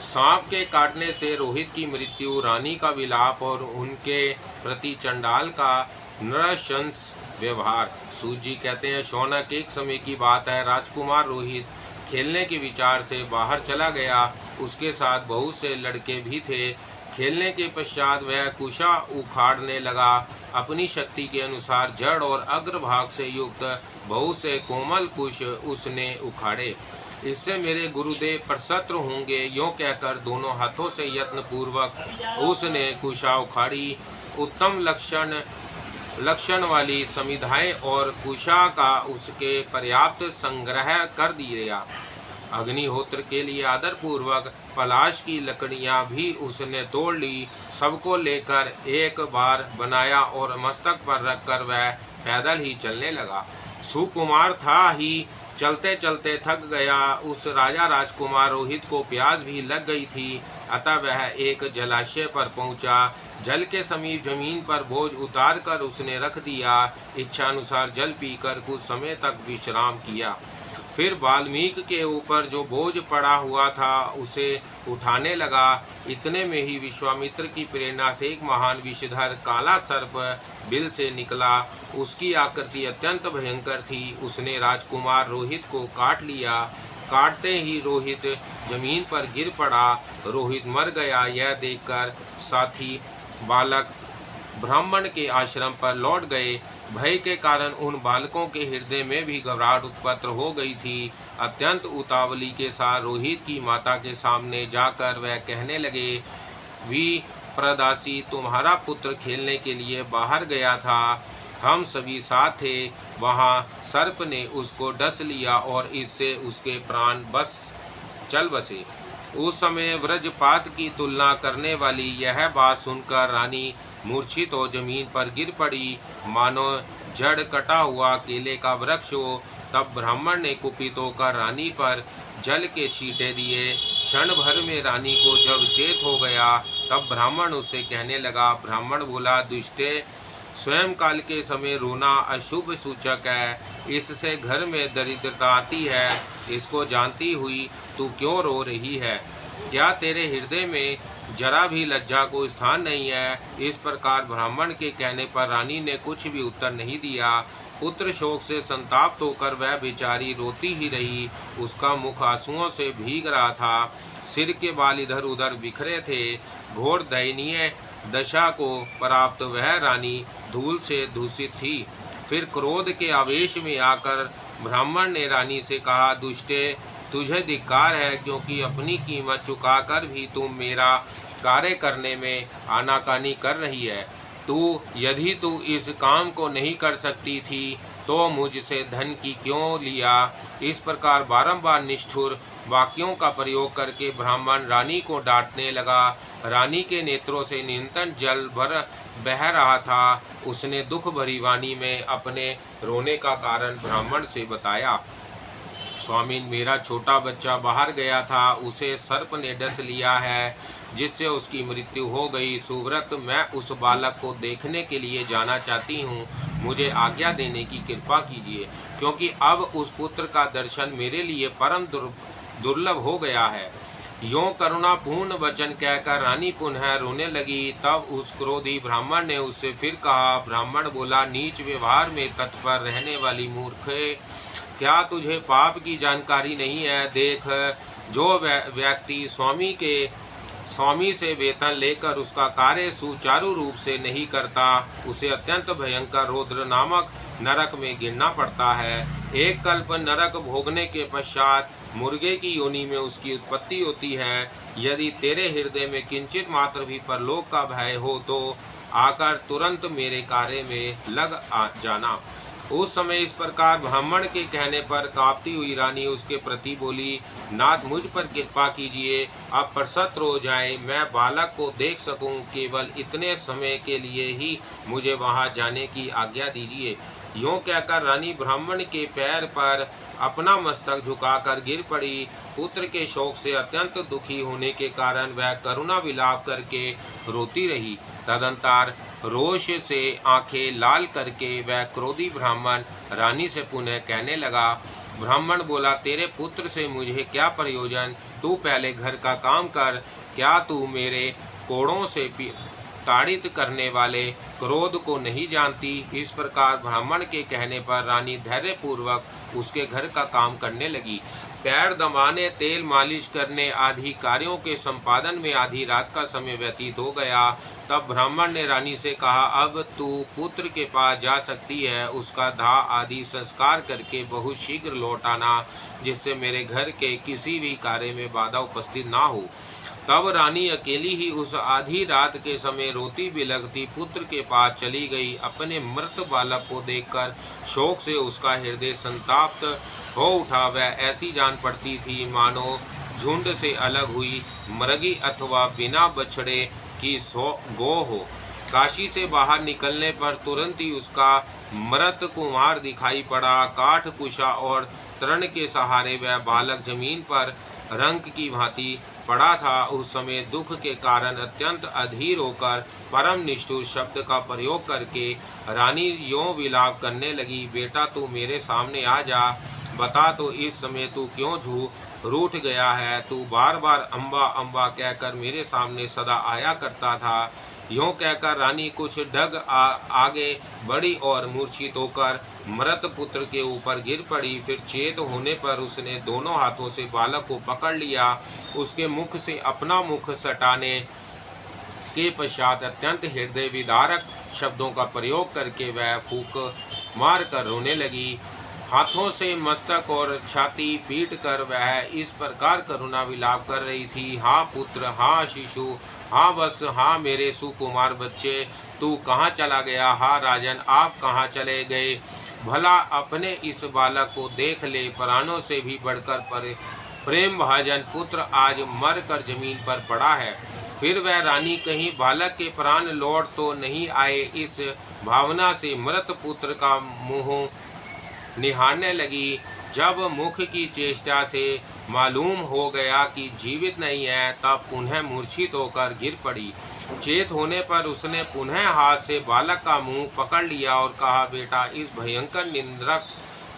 सांप के काटने से रोहित की मृत्यु, रानी का विलाप और उनके प्रति चंडाल का नृशंस व्यवहार। सूत जी कहते हैं, शौनक एक समय की बात है, राजकुमार रोहित खेलने के विचार से बाहर चला गया। उसके साथ बहुत से लड़के भी थे। खेलने के पश्चात वह कुशा उखाड़ने लगा। अपनी शक्ति के अनुसार जड़ और अग्रभाग से युक्त बहुत से कोमल कुश उसने उखाड़े। इससे मेरे गुरुदेव प्रसन्न होंगे, यों कहकर दोनों हाथों से यत्न पूर्वक उसने कुशा उखाड़ी। उत्तम लक्षण वाली समिधाएं और कुशा का उसके पर्याप्त संग्रह कर दिया। अग्निहोत्र के लिए आदर पूर्वक पलाश की लकड़ियां भी उसने तोड़ ली। सबको लेकर एक बार बनाया और मस्तक पर रखकर वह पैदल ही चलने लगा। सुकुमार था ही चलते चलते थक गया। उस राजा राजकुमार रोहित को प्यास भी लग गई थी, अतः वह एक जलाशय पर पहुंचा। जल के समीप जमीन पर बोझ उतार कर उसने रख दिया। इच्छा अनुसार जल पीकर कुछ समय तक विश्राम किया। फिर वाल्मीकि के ऊपर जो बोझ पड़ा हुआ था उसे उठाने लगा। इतने में ही विश्वामित्र की प्रेरणा से एक महान विषधर काला सर्प बिल से निकला। उसकी आकृति अत्यंत भयंकर थी। उसने राजकुमार रोहित को काट लिया। काटते ही रोहित जमीन पर गिर पड़ा। रोहित मर गया। यह देखकर साथी बालक ब्राह्मण के आश्रम पर लौट गए। भय के कारण उन बालकों के हृदय में भी घबराहट उत्पन्न हो गई थी। अत्यंत उतावली के साथ रोहित की माता के सामने जाकर वह कहने लगे, वी प्रदासी, तुम्हारा पुत्र खेलने के लिए बाहर गया था, हम सभी साथ थे। वहाँ सर्प ने उसको डस लिया और इससे उसके प्राण बस चल बसे। उस समय व्रजपात की तुलना करने वाली यह बात सुनकर रानी मूर्छित हो जमीन पर गिर पड़ी, मानो जड़ कटा हुआ केले का वृक्ष हो। तब ब्राह्मण ने कुपित होकर रानी पर जल के छींटे दिए। क्षण भर में रानी को जब चेत हो गया तब ब्राह्मण उससे कहने लगा। ब्राह्मण बोला, दुष्टे, स्वयं काल के समय रोना अशुभ सूचक है। इससे घर में दरिद्रता आती है। इसको जानती हुई तू क्यों रो रही है? क्या तेरे हृदय में जरा भी लज्जा को स्थान नहीं है? इस प्रकार ब्राह्मण के कहने पर रानी ने कुछ भी उत्तर नहीं दिया। पुत्र शोक से संताप्त होकर वह बेचारी रोती ही रही। उसका मुख आंसुओं से भीग रहा था। सिर के बाल इधर उधर बिखरे थे। घोर दयनीय दशा को प्राप्त वह रानी धूल से दूषित थी। फिर क्रोध के आवेश में आकर ब्राह्मण ने रानी से कहा, दुष्टे, तुझे धिक्कार है, क्योंकि अपनी कीमत चुकाकर भी तुम मेरा कार्य करने में आनाकानी कर रही है। यदि तू इस काम को नहीं कर सकती थी तो मुझसे धन की क्यों लिया। इस प्रकार बारंबार निष्ठुर वाक्यों का प्रयोग करके ब्राह्मण रानी को डांटने लगा। रानी के नेत्रों से निरंतर जल बह रहा था। उसने दुख भरी वाणी में अपने रोने का कारण ब्राह्मण से बताया। स्वामीन, मेरा छोटा बच्चा बाहर गया था, उसे सर्प ने डस लिया है, जिससे उसकी मृत्यु हो गई। सुव्रत, मैं उस बालक को देखने के लिए जाना चाहती हूँ, मुझे आज्ञा देने की कृपा कीजिए, क्योंकि अब उस पुत्र का दर्शन मेरे लिए परम दुर्लभ हो गया है। यों करुणापूर्ण वचन कहकर रानी पुनः रोने लगी। तब उस क्रोधी ब्राह्मण ने उससे फिर कहा। ब्राह्मण बोला, नीच व्यवहार में तत्पर रहने वाली मूर्खे, क्या तुझे पाप की जानकारी नहीं है? देख, जो व्यक्ति स्वामी से वेतन लेकर उसका कार्य सुचारू रूप से नहीं करता, उसे अत्यंत भयंकर रौद्र नामक नरक में गिरना पड़ता है। एक कल्प नरक भोगने के पश्चात मुर्गे की योनि में उसकी उत्पत्ति होती है। यदि तेरे हृदय में किंचित मात्र भी परलोक का भय हो तो आकर तुरंत मेरे कार्य में लग जाना। उस समय इस प्रकार ब्राह्मण के कहने पर कांपती हुई रानी उसके प्रति बोली, नाथ, मुझ पर कृपा कीजिए, अब प्रसन्न हो जाए, मैं बालक को देख सकूं। केवल इतने समय के लिए ही मुझे वहां जाने की आज्ञा दीजिए। यूँ कहकर रानी ब्राह्मण के पैर पर अपना मस्तक झुकाकर गिर पड़ी। पुत्र के शोक से अत्यंत दुखी होने के कारण वह करुणा विलाप करके रोती रही। तदंतर रोष से आंखें लाल करके वह क्रोधी ब्राह्मण रानी से पुनः कहने लगा। ब्राह्मण बोला, तेरे पुत्र से मुझे क्या प्रयोजन? तू पहले घर का काम कर। क्या तू मेरे कोड़ों से ताड़ित करने वाले क्रोध को नहीं जानती? इस प्रकार ब्राह्मण के कहने पर रानी धैर्यपूर्वक उसके घर का काम करने लगी। पैर दबाने, तेल मालिश करने आदि कार्यों के संपादन में आधी रात का समय व्यतीत हो गया। तब ब्राह्मण ने रानी से कहा, अब तू पुत्र के पास जा सकती है, उसका दाह आदि संस्कार करके बहुत शीघ्र लौट आना, जिससे मेरे घर के किसी भी कार्य में बाधा उपस्थित ना हो। तब रानी अकेली ही उस आधी रात के समय रोती बिलखती पुत्र के पास चली गई। अपने मृत बालक को देखकर शोक से उसका हृदय संताप्त हो उठा। वह ऐसी जान पड़ती थी मानो झुंड से अलग हुई मृगी अथवा बिना बछड़े की गो हो। काशी से बाहर निकलने पर तुरंत ही उसका मृत कुमार दिखाई पड़ा। काठ कुशा और तृण के सहारे वह बालक जमीन पर रंक की भांति पड़ा था। उस समय दुख के कारण अत्यंत अधीर होकर परम निष्ठुर शब्द का प्रयोग करके रानी यों विलाप करने लगी, बेटा तू मेरे सामने आ जा, बता तो इस समय तू क्यों रूठ गया है? तू बार बार अम्बा अम्बा कहकर मेरे सामने सदा आया करता था। यों कहकर रानी कुछ डग आगे बढ़ी और मूर्छित होकर मृत पुत्र के ऊपर गिर पड़ी। फिर चेत होने पर उसने दोनों हाथों से बालक को पकड़ लिया। उसके मुख से अपना मुख सटाने के पश्चात अत्यंत हृदय विदारक शब्दों का प्रयोग करके वह फूंक मार कर रोने लगी। हाथों से मस्तक और छाती पीट कर वह इस प्रकार करुणा विलाप कर रही थी, हाँ पुत्र, हाँ शिशु, हाँ बस, हाँ मेरे सुकुमार बच्चे, तू कहाँ चला गया? हाँ राजन, आप कहाँ चले गए? भला अपने इस बालक को देख ले। प्राणों से भी बढ़कर प्रेम भाजन पुत्र आज मर कर जमीन पर पड़ा है। फिर वह रानी कहीं बालक के प्राण लौट तो नहीं आए, इस भावना से मृत पुत्र का मुँह निहारने लगी। जब मुख की चेष्टा से मालूम हो गया कि जीवित नहीं है, तब पुनः मूर्छित होकर गिर पड़ी। चेत होने पर उसने पुनः हाथ से बालक का मुंह पकड़ लिया और कहा, बेटा इस भयंकर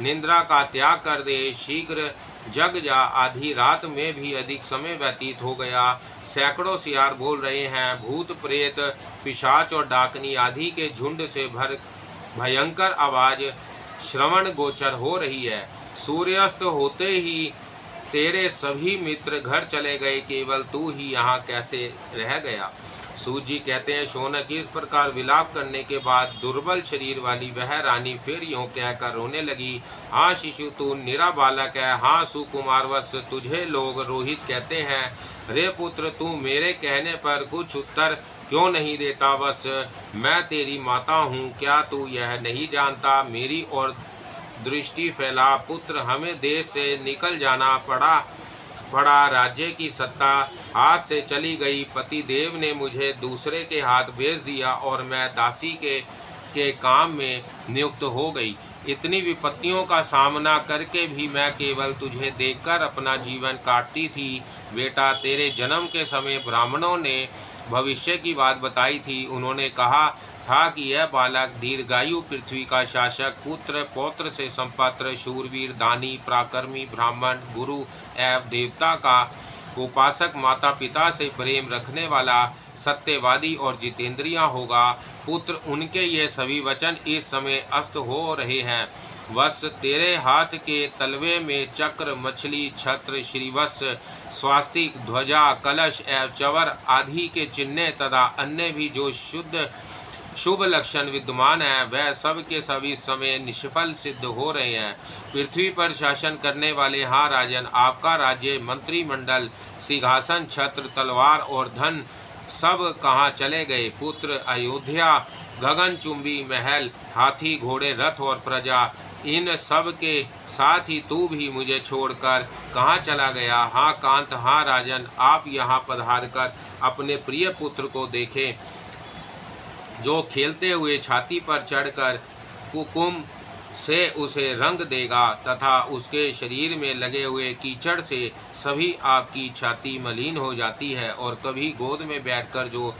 निंद्रा का त्याग कर दे, शीघ्र जग जा। आधी रात में भी अधिक समय व्यतीत हो गया। सैकड़ों सियार बोल रहे हैं। भूत प्रेत पिशाच और डाकनी आदि के झुंड से भर भयंकर आवाज श्रवण गोचर हो रही है। सूर्यास्त होते ही तेरे सभी मित्र घर चले गए, केवल तू ही यहाँ कैसे रह गया? सूत जी कहते हैं, शौनक, इस प्रकार विलाप करने के बाद दुर्बल शरीर वाली वह रानी फिर यूं कहकर रोने लगी, हाँ शिशु, तू निरा बालक है। हाँ सुकुमार वत्स, तुझे लोग रोहित कहते हैं। रे पुत्र, तू मेरे कहने पर कुछ उत्तर क्यों नहीं देता वत्स? मैं तेरी माता हूँ, क्या तू यह नहीं जानता? मेरी और दृष्टि फैला पुत्र, हमें देश से निकल जाना पड़ा। राज्य की सत्ता हाथ से चली गई। पति देव ने मुझे दूसरे के हाथ भेज दिया और मैं दासी के काम में नियुक्त हो गई। इतनी विपत्तियों का सामना करके भी मैं केवल तुझे देखकर अपना जीवन काटती थी। बेटा, तेरे जन्म के समय ब्राह्मणों ने भविष्य की बात बताई थी। उन्होंने कहा था कि यह बालक दीर्घायु, पृथ्वी का शासक, पुत्र पौत्र से संपन्न, शूरवीर, दानी, पराक्रमी, ब्राह्मण, गुरु एवं देवता का उपासक, माता पिता से प्रेम रखने वाला, सत्यवादी और जितेंद्रिय होगा। पुत्र, उनके ये सभी वचन इस समय अस्त हो रहे हैं। वत्स, तेरे हाथ के तलवे में चक्र, मछली, छत्र, श्रीवत्स, स्वास्तिक, ध्वजा, कलश एवं चवर आदि के चिन्ह तथा अन्य भी जो शुभ लक्षण विद्यमान है, वह सब के सब इस समय निष्फल सिद्ध हो रहे हैं। पृथ्वी पर शासन करने वाले, हाँ राजन, आपका राज्य, मंत्रिमंडल, सिंहासन, छत्र, तलवार और धन सब कहाँ चले गए? पुत्र, अयोध्या, गगनचुंबी महल, हाथी, घोड़े, रथ और प्रजा, इन सब के साथ ही तू भी मुझे छोड़कर कहाँ चला गया? हाँ कांत, हाँ राजन, आप यहाँ पधार कर अपने प्रिय पुत्र को देखें, जो खेलते हुए छाती पर चढ़कर कुकुम से उसे रंग देगा तथा उसके शरीर में लगे हुए कीचड़ से सभी आपकी छाती मलिन हो जाती है। और कभी गोद में बैठकर जो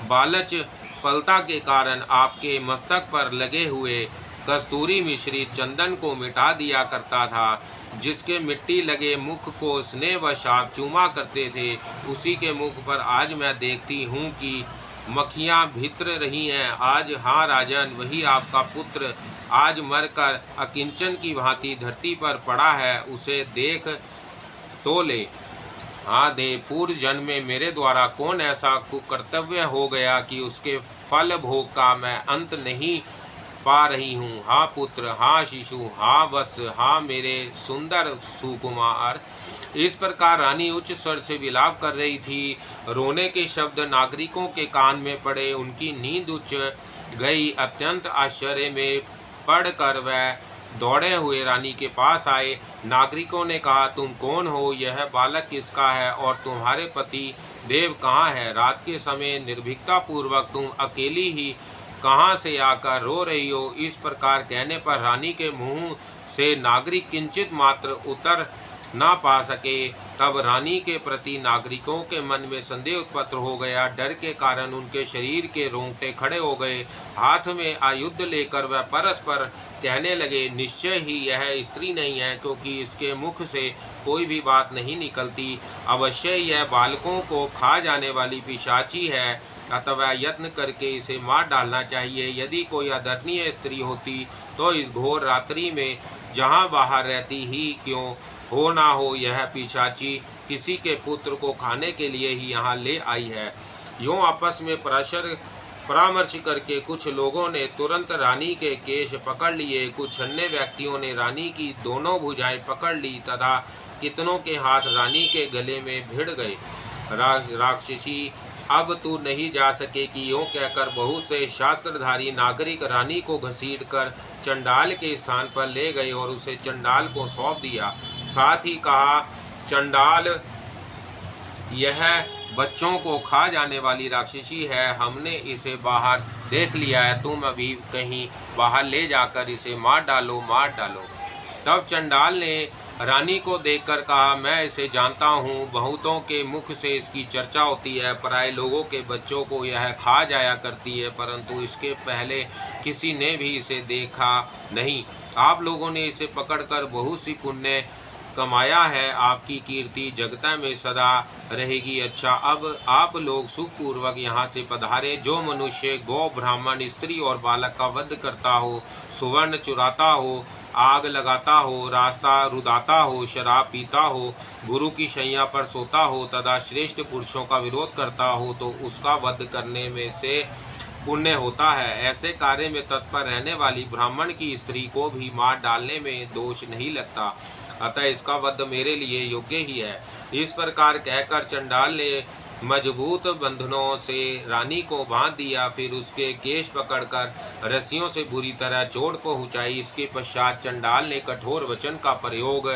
बालच पलता के कारण आपके मस्तक पर लगे हुए कस्तूरी मिश्रित चंदन को मिटा दिया करता था, जिसके मिट्टी लगे मुख को स्नेहवश आप चूमा करते थे, उसी के मुख पर आज मैं देखती हूँ कि मक्खियाँ भितर रही हैं। आज हाँ राजन, वही आपका पुत्र आज मरकर अकिंचन की भांति धरती पर पड़ा है, उसे देख तो ले। हाँ दे, पूर्व जन्म में मेरे द्वारा कौन ऐसा कुकर्तव्य हो गया कि उसके फल भोग का मैं अंत नहीं पा रही हूँ? हाँ पुत्र, हाँ शिशु, हाँ वत्स, हाँ मेरे सुंदर सुकुमार। इस प्रकार रानी उच्च स्वर से विलाप कर रही थी। रोने के शब्द नागरिकों के कान में पड़े, उनकी नींद उच्च गई। अत्यंत आश्चर्य में पड़कर वह दौड़े हुए रानी के पास आए। नागरिकों ने कहा, तुम कौन हो? यह बालक किसका है? और तुम्हारे पति देव कहाँ है? रात के समय निर्भीकता पूर्वक तुम अकेली ही कहाँ से आकर रो रही हो? इस प्रकार कहने पर रानी के मुंह से नागरिक किंचित मात्र उतर ना पा सके। तब रानी के प्रति नागरिकों के मन में संदेह उत्पन्न हो गया। डर के कारण उनके शरीर के रोंगटे खड़े हो गए। हाथ में आयुध लेकर वह परस्पर कहने लगे, निश्चय ही यह स्त्री नहीं है, क्योंकि इसके मुख से कोई भी बात नहीं निकलती। अवश्य यह बालकों को खा जाने वाली पिशाची है, अथवा यत्न करके इसे मार डालना चाहिए। यदि कोई आदरणीय स्त्री होती तो इस घोर रात्रि में जहाँ बाहर रहती ही क्यों हो ना हो, यह पिशाची किसी के पुत्र को खाने के लिए ही यहाँ ले आई है। यूँ आपस में परामर्श करके कुछ लोगों ने तुरंत रानी के केश पकड़ लिए, कुछ अन्य व्यक्तियों ने रानी की दोनों भुजाएं पकड़ ली तथा कितनों के हाथ रानी के गले में भिड़ गए। राक्षसी, अब तू नहीं जा सकेगी, यूँ कहकर बहुत से शास्त्रधारी नागरिक रानी को घसीटकर चंडाल के स्थान पर ले गए और उसे चंडाल को सौंप दिया। साथ ही कहा, चंडाल, यह बच्चों को खा जाने वाली राक्षसी है, हमने इसे बाहर देख लिया है, तुम अभी कहीं बाहर ले जाकर इसे मार डालो। तब चंडाल ने रानी को देखकर कहा, मैं इसे जानता हूँ, बहुतों के मुख से इसकी चर्चा होती है, पराये लोगों के बच्चों को यह खा जाया करती है, परंतु इसके पहले किसी ने भी इसे देखा नहीं। आप लोगों ने इसे पकड़कर बहुत सी पुण्य कमाया है, आपकी कीर्ति जगत में सदा रहेगी। अच्छा, अब आप लोग सुखपूर्वक यहाँ से पधारे। जो मनुष्य गौ, ब्राह्मण, स्त्री और बालक का वध करता हो, सुवर्ण चुराता हो, आग लगाता हो, रास्ता रुदाता हो, शराब पीता हो, गुरु की शैया पर सोता हो तथा श्रेष्ठ पुरुषों का विरोध करता हो तो उसका वध करने में से पुण्य होता है। ऐसे कार्य में तत्पर रहने वाली ब्राह्मण की स्त्री को भी मार डालने में दोष नहीं लगता, अतः इसका वध मेरे लिए योग्य ही है। इस प्रकार कहकर चंडाल ने मजबूत बंधनों से रानी को बांध दिया, फिर उसके केश पकड़कर रस्सियों से बुरी तरह चोट पहुंचाई। इसके पश्चात चंडाल ने कठोर वचन का प्रयोग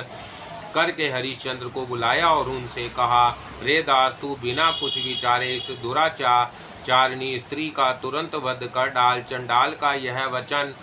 करके हरिश्चंद्र को बुलाया और उनसे कहा, रे दास, तू बिना कुछ विचारे इस दुराचारिणी स्त्री का तुरंत वध कर डाल। चंडाल का यह वचन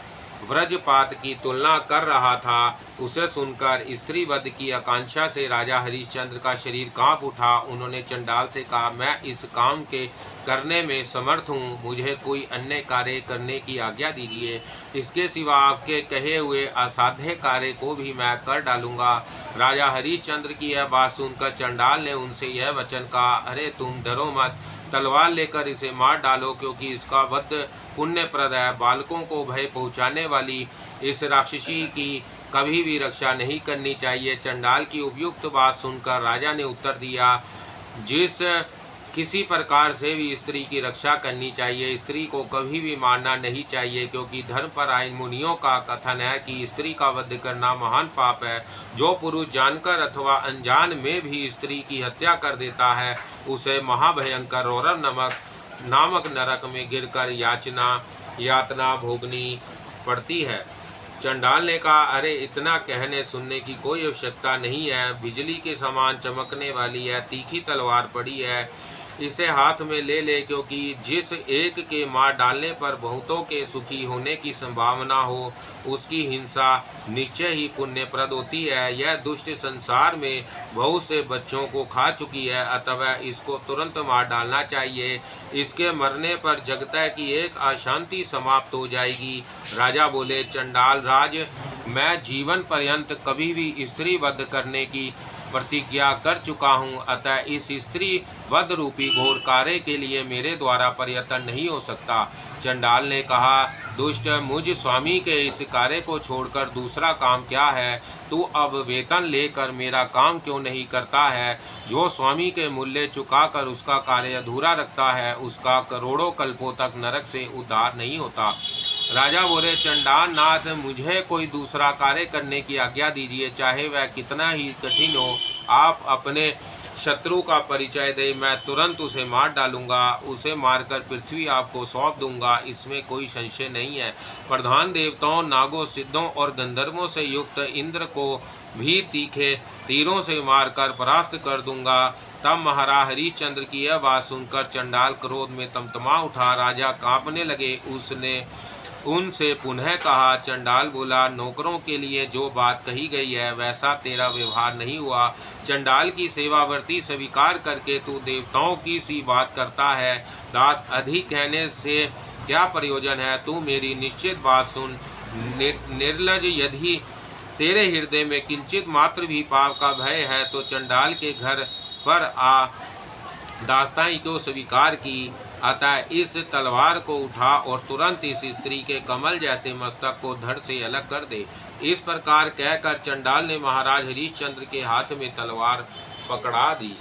व्रजपात की तुलना कर रहा था। उसे सुनकर स्त्री वध की आकांक्षा से राजा हरिश्चंद्र का शरीर कांप उठा। उन्होंने चंडाल से कहा, मैं इस काम के करने में समर्थ हूँ, मुझे कोई अन्य कार्य करने की आज्ञा दीजिए। इसके सिवा आपके कहे हुए असाध्य कार्य को भी मैं कर डालूंगा। राजा हरिश्चंद्र की यह बात सुनकर चंडाल ने उनसे यह वचन कहा, अरे तुम डरो मत, तलवार लेकर इसे मार डालो, क्योंकि इसका वध पुण्यप्रद है। बालकों को भय पहुंचाने वाली इस राक्षसी की कभी भी रक्षा नहीं करनी चाहिए। चंडाल की उपयुक्त बात सुनकर राजा ने उत्तर दिया, जिस किसी प्रकार से भी स्त्री की रक्षा करनी चाहिए, स्त्री को कभी भी मारना नहीं चाहिए, क्योंकि धर्मपरायण मुनियों का कथन है कि स्त्री का वध करना महान पाप है। जो पुरुष जानकर अथवा अनजान में भी स्त्री की हत्या कर देता है, उसे महाभयंकर रौरव नामक नरक में गिरकर यातना भोगनी पड़ती है। चंडाल ने कहा, अरे इतना कहने सुनने की कोई आवश्यकता नहीं है। बिजली के समान चमकने वाली है तीखी तलवार पड़ी है, इसे हाथ में ले ले, क्योंकि जिस एक के मार डालने पर बहुतों के सुखी होने की संभावना हो, उसकी हिंसा निश्चय ही पुण्यप्रद होती है। यह दुष्ट संसार में बहुत से बच्चों को खा चुकी है, अतः इसको तुरंत मार डालना चाहिए। इसके मरने पर जगत की एक अशांति समाप्त हो जाएगी। राजा बोले, चंडाल राज, मैं जीवन पर्यंत कभी भी स्त्री वध करने की प्रतिज्ञा कर चुका हूँ, अतः इस स्त्री वध रूपी घोर कार्य के लिए मेरे द्वारा प्रयत्न नहीं हो सकता। चंडाल ने कहा, दुष्ट, मुझ स्वामी के इस कार्य को छोड़कर दूसरा काम क्या है? तू अब वेतन लेकर मेरा काम क्यों नहीं करता है? जो स्वामी के मूल्य चुकाकर उसका कार्य अधूरा रखता है, उसका करोड़ों कल्पों तक नरक से उद्धार नहीं होता। राजा बोले, चंडाल नाथ, मुझे कोई दूसरा कार्य करने की आज्ञा दीजिए, चाहे वह कितना ही कठिन हो। आप अपने शत्रु का परिचय दे, मैं तुरंत उसे मार डालूंगा। उसे मारकर पृथ्वी आपको सौंप दूंगा, इसमें कोई संशय नहीं है। प्रधान देवताओं, नागों, सिद्धों और गंधर्वों से युक्त इंद्र को भी तीखे तीरों से मारकर परास्त कर दूंगा। तब महाराज हरिश्चंद्र की यह बात सुनकर चंडाल क्रोध में तमतमा उठा। राजा कांपने लगे। उसने उनसे पुनः कहा। चंडाल बोला, नौकरों के लिए जो बात कही गई है वैसा तेरा व्यवहार नहीं हुआ। चंडाल की सेवावर्ती स्वीकार करके तू देवताओं की सी बात करता है। दास, अधिक कहने से क्या प्रयोजन है? तू मेरी निश्चित बात सुन। निर्लज, यदि तेरे हृदय में किंचित मात्र भी पाप का भय है तो चंडाल के घर पर आ दास्ताई को स्वीकार की। अतः इस तलवार को उठा और तुरंत इस स्त्री के कमल जैसे मस्तक को धड़ से अलग कर दे। इस प्रकार कहकर चंडाल ने महाराज हरिश्चंद्र के हाथ में तलवार पकड़ा दी।